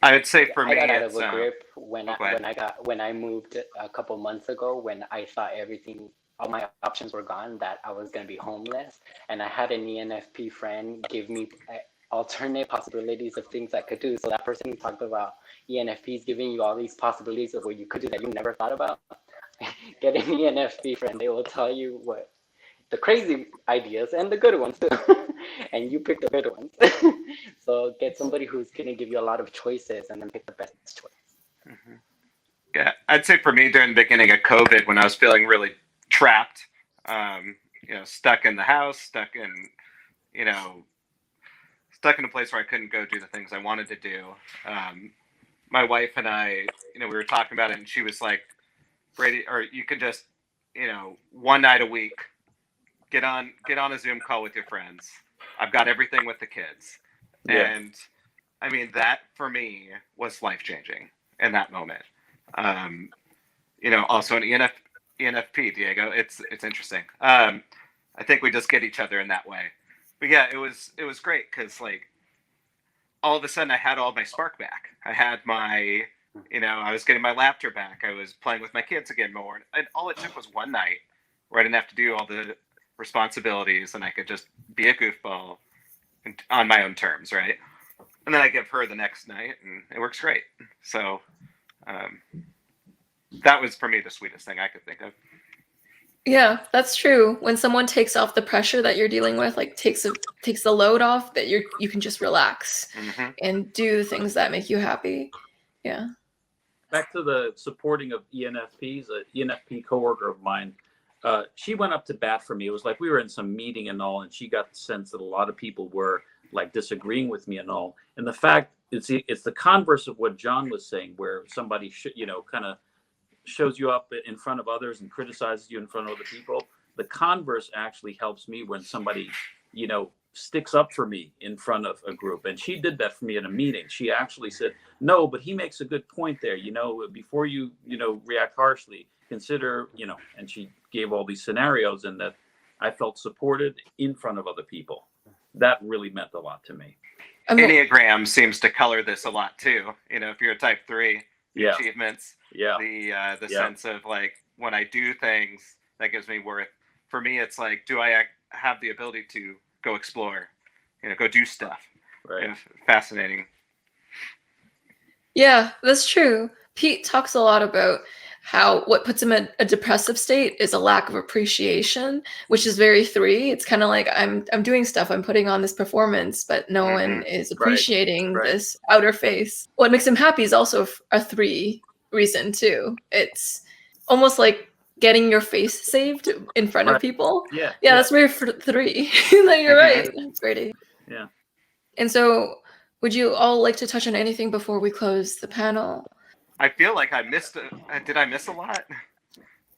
I would say for me, I got out of a grip when I moved a couple months ago, when I thought all my options were gone, that I was going to be homeless. And I had an ENFP friend give me alternate possibilities of things I could do. So that person talked about ENFPs giving you all these possibilities of what you could do that you never thought about. Get an ENFP friend. They will tell you what the crazy ideas and the good ones too. And you pick the good ones. So get somebody who's going to give you a lot of choices and then pick the best choice. Mm-hmm. Yeah, I'd say for me during the beginning of COVID, when I was feeling really trapped, you know, stuck in the house, stuck in a place where I couldn't go do the things I wanted to do. My wife and I, you know, we were talking about it, and she was like, Brady, or you could just, you know, one night a week, get on a Zoom call with your friends. I've got everything with the kids. Yeah. And I mean, that for me was life-changing in that moment. You know, also an ENFP, Diego, it's interesting. I think we just get each other in that way. But yeah, it was great because like all of a sudden I had all my spark back. I had my, you know, I was getting my laughter back. I was playing with my kids again more. And all it took was one night where I didn't have to do all the responsibilities and I could just be a goofball on my own terms, right? And then I give her the next night and it works great. So that was for me the sweetest thing I could think of. Yeah, that's true. When someone takes off the pressure that you're dealing with, like takes the load off, that you can just relax and do the things that make you happy. Yeah. Back to the supporting of ENFPs, an ENFP coworker of mine, she went up to bat for me. It was like we were in some meeting and all, and she got the sense that a lot of people were like disagreeing with me and all. And the fact it's the converse of what John was saying, where somebody should, you know, kind of shows you up in front of others and criticizes you in front of other people. The converse actually helps me when somebody, you know, sticks up for me in front of a group. And she did that for me in a meeting. She actually said, no, but he makes a good point there. You know, before you, you know, react harshly, consider, you know, and she gave all these scenarios, and that I felt supported in front of other people. That really meant a lot to me. Enneagram seems to color this a lot too. You know, if you're a type 3, Yeah. achievements, Yeah. the sense of like, when I do things, that gives me worth. For me, it's like, do I have the ability to go explore, you know, go do stuff? Right. And fascinating. Yeah, that's true. Pete talks a lot about how what puts him in a depressive state is a lack of appreciation, which is very 3. It's kind of like I'm doing stuff, I'm putting on this performance, but no one is appreciating this outer face. What makes him happy is also a 3 reason too. It's almost like getting your face saved in front of people. Yeah. Yeah, that's very 3. No, you're right, Brady. Yeah. And so, would you all like to touch on anything before we close the panel? I feel like I missed did I miss a lot?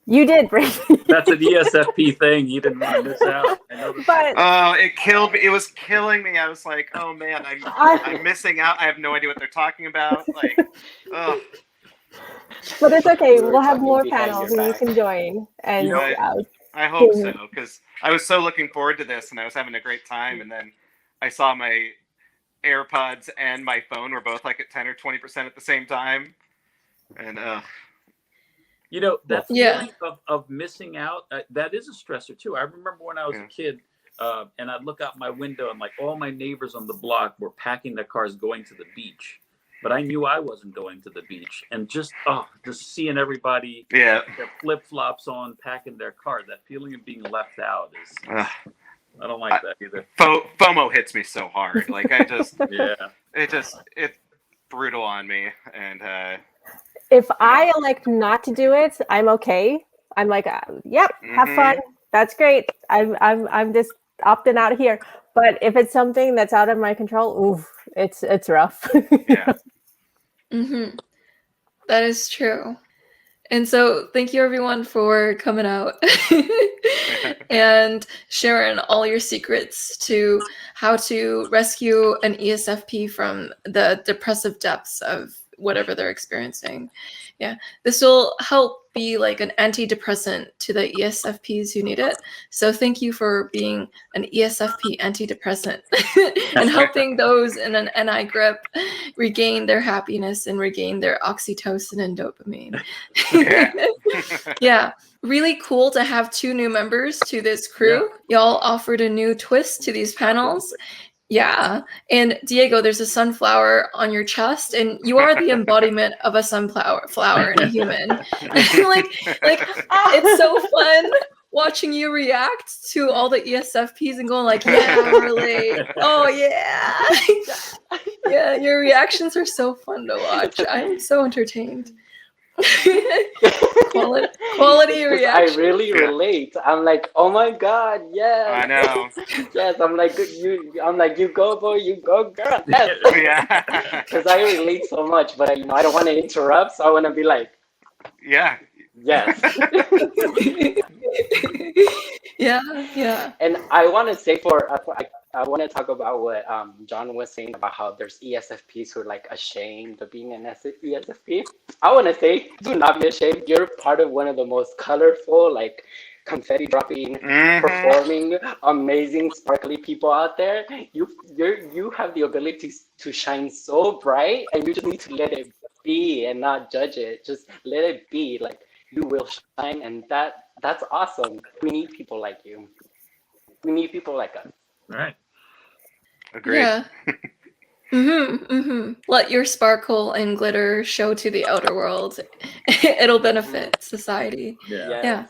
You did, Brady. That's an ESFP thing. You didn't want to miss out. I know But Oh, it killed me. It was killing me. I was like, oh man, I'm missing out. I have no idea what they're talking about. Like, oh. But it's okay. We were We'll have talking more behind panels your and you back. can join. And You know, I hope so, because I was so looking forward to this and I was having a great time, and then I saw my AirPods and my phone were both like at 10 or 20% at the same time, and you know, that Yeah. feeling of missing out, that is a stressor too. I remember when I was a kid, and I'd look out my window and like all my neighbors on the block were packing their cars going to the beach. But I knew I wasn't going to the beach, and just seeing everybody, their flip flops on, packing their car, that feeling of being left out is, I don't like that either. FOMO hits me so hard. Like I just, Yeah. it's brutal on me, and if I elect not to do it, I'm okay. I'm like, yep, have fun. That's great. I'm just opting out of here. But if it's something that's out of my control, oof, it's rough. yeah. That is true. And so thank you everyone for coming out and sharing all your secrets to how to rescue an ESFP from the depressive depths of whatever they're experiencing. Yeah, this will help be like an antidepressant to the ESFPs who need it. So thank you for being an ESFP antidepressant and helping those in an NI grip regain their happiness and regain their oxytocin and dopamine. Yeah, really cool to have 2 new members to this crew. Y'all offered a new twist to these panels. Yeah, and Diego, there's a sunflower on your chest, and you are the embodiment of a flower in a human. like it's so fun watching you react to all the ESFPs and going like, yeah, relate. Oh yeah, yeah. Your reactions are so fun to watch. I'm so entertained. quality reaction. I really relate. I'm like, oh my god, yes. I know. Yes, I'm like you go boy, you go girl. Yes. Yeah. Because I relate so much, but I don't want to interrupt, so I want to be like, yeah. yes. Yeah. And I want to say I want to talk about what John was saying about how there's ESFPs who are like ashamed of being an ESFP. I want to say, do not be ashamed. You're part of one of the most colorful, like confetti dropping, performing, amazing, sparkly people out there. You have the ability to shine so bright, and you just need to let it be and not judge it. Just let it be. Like you will shine, and that's awesome. We need people like you. We need people like us. Right. Agreed. Yeah. Let your sparkle and glitter show to the outer world. It'll benefit society. Yeah.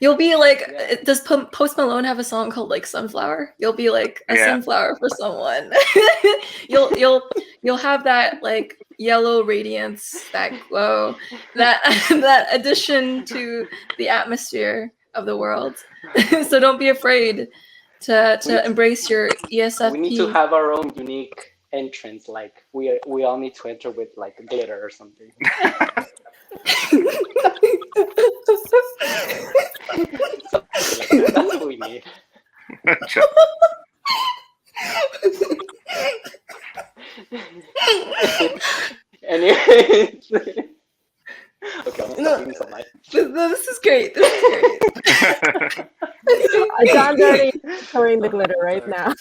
You'll be like, does Post Malone have a song called like Sunflower? You'll be like a sunflower for someone. You'll have that like yellow radiance, that glow, that addition to the atmosphere of the world. So don't be afraid to embrace your ESFP. We need to have our own unique entrance, like we all need to enter with like glitter or something. Something like that. That's what we need. Anyways. Okay, I'm talking so much. This is great. This is great. John's already showing the glitter right now.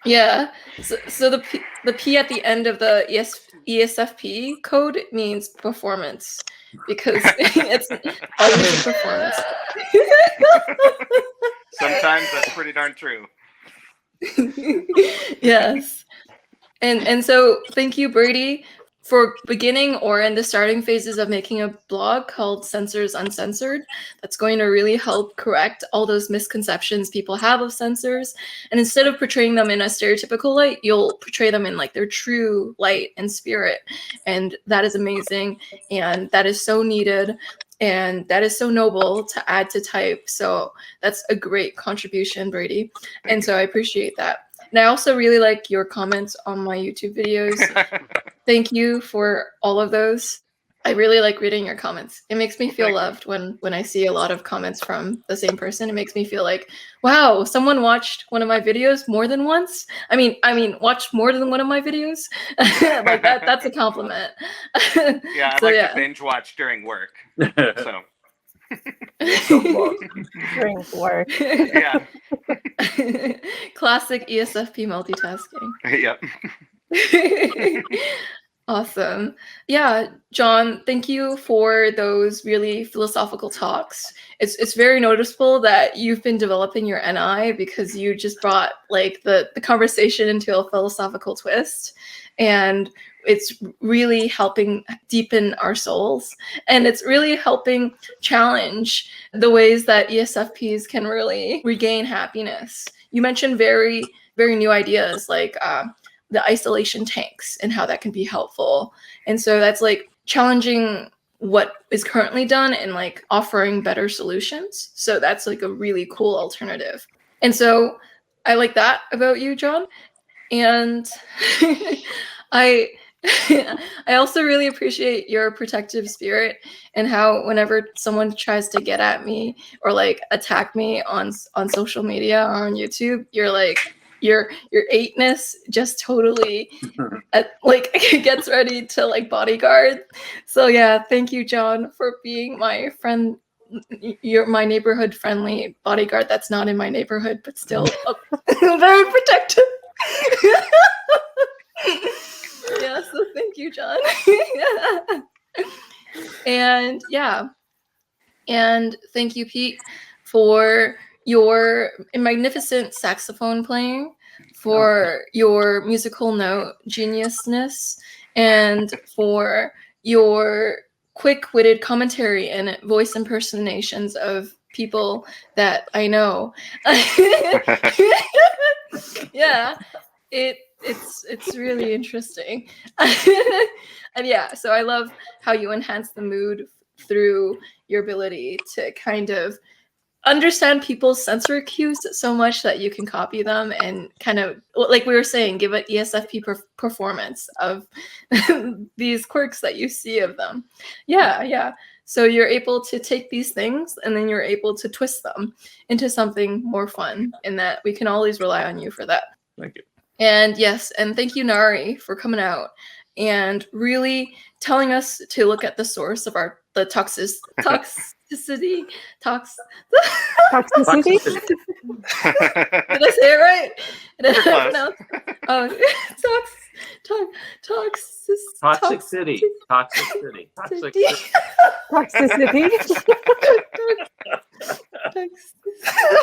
Yeah. So the P at the end of the ESFP code means performance, because it's always a performance. Sometimes that's pretty darn true. Yes. And so thank you, Brady, for beginning or in the starting phases of making a blog called Censors Uncensored. That's going to really help correct all those misconceptions people have of censors. And instead of portraying them in a stereotypical light, you'll portray them in like their true light and spirit. And that is amazing. And that is so needed. And that is so noble to add to Type. So that's a great contribution, Brady. And so I appreciate that. And I also really like your comments on my YouTube videos. Thank you for all of those. I really like reading your comments. It makes me feel loved when I see a lot of comments from the same person. It makes me feel like, wow, someone watched one of my videos more than once. I mean, watched more than one of my videos. Like that's a compliment. Yeah, I like to binge watch during work. So. During work. Yeah. Classic ESFP multitasking. Yep. Awesome. Yeah, John, thank you for those really philosophical talks. It's very noticeable that you've been developing your NI, because you just brought like the conversation into a philosophical twist, and it's really helping deepen our souls, and it's really helping challenge the ways that ESFPs can really regain happiness. You mentioned very, very new ideas like the isolation tanks and how that can be helpful. And so that's like challenging what is currently done and like offering better solutions. So that's like a really cool alternative. And so I like that about you, John. And I also really appreciate your protective spirit, and how whenever someone tries to get at me or like attack me on social media or on YouTube, you're like, your eightness just totally like gets ready to like bodyguard. So yeah, thank you, John, for being my friend. You're my neighborhood friendly bodyguard that's not in my neighborhood, but still very protective. Yeah, so thank you, John. And yeah, and thank you, Pete, for your magnificent saxophone playing, for your musical note geniusness, and for your quick-witted commentary and voice impersonations of people that I know. Yeah, it's really interesting. And yeah, so I love how you enhance the mood through your ability to kind of understand people's sensory cues so much that you can copy them and kind of, like we were saying, give an ESFP performance of these quirks that you see of them. Yeah. So you're able to take these things and then you're able to twist them into something more fun, and that we can always rely on you for that. Thank you. And yes, and thank you, Nari, for coming out and really telling us to look at the source of the toxicity. Toxicity? Did I say it right? Toxic City. Toxicity.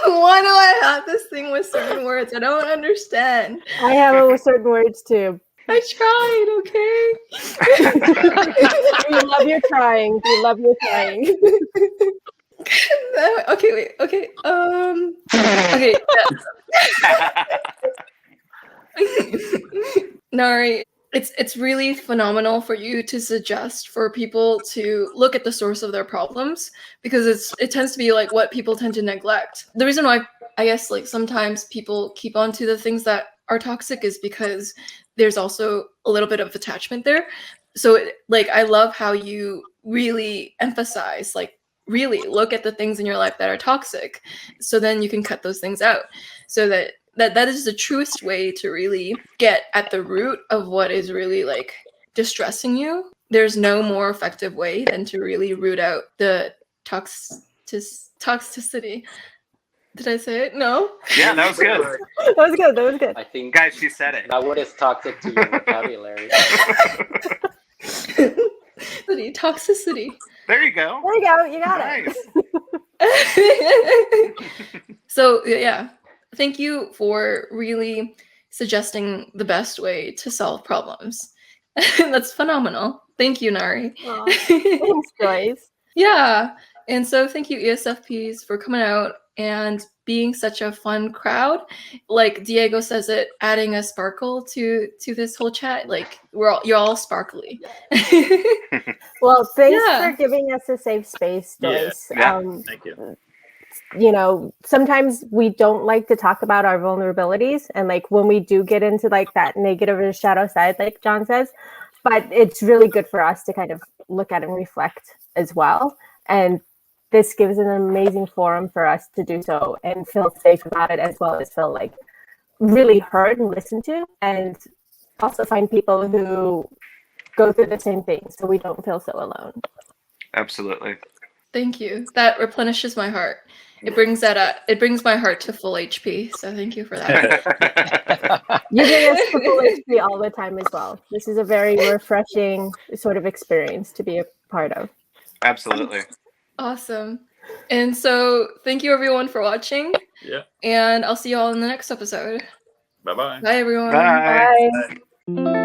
Why do I have this thing with certain words? I don't understand. I have it with certain words too. I tried, okay? We love your trying. We love your trying. Okay, wait. Okay. Okay. Yeah. Nari, it's really phenomenal for you to suggest for people to look at the source of their problems, because it tends to be like what people tend to neglect. The reason why I guess like sometimes people keep on to the things that are toxic is because there's also a little bit of attachment there. So like I love how you really emphasize, like really look at the things in your life that are toxic, so then you can cut those things out. So that is the truest way to really get at the root of what is really like distressing you. There's no more effective way than to really root out the toxicity. Did I say it? No? Yeah, that was good. That was good. That was good. I think Guys, she said it. that word is toxic to your vocabulary. Toxicity. There you go. There you go. You got Nice. it. So yeah, thank you for really suggesting the best way to solve problems. That's phenomenal. Thank you, Nari. Aw, thanks, Joyce. Yeah, and so thank you, ESFPs, for coming out and being such a fun crowd. Like Diego says it, adding a sparkle to this whole chat. Like you're all sparkly. Well, thanks Yeah. for giving us a safe space, Joyce. Yeah. Thank you. You know, sometimes we don't like to talk about our vulnerabilities, and like when we do get into like that negative or shadow side, like John says, but it's really good for us to kind of look at and reflect as well. And this gives an amazing forum for us to do so and feel safe about it, as well as feel like really heard and listened to, and also find people who go through the same thing so we don't feel so alone. Absolutely. Thank you. That replenishes my heart. It brings my heart to full HP. So thank you for that. You bring us to full HP all the time as well. This is a very refreshing sort of experience to be a part of. Absolutely. Awesome. And so thank you everyone for watching. Yeah. And I'll see you all in the next episode. Bye-bye. Bye everyone. Bye. Bye.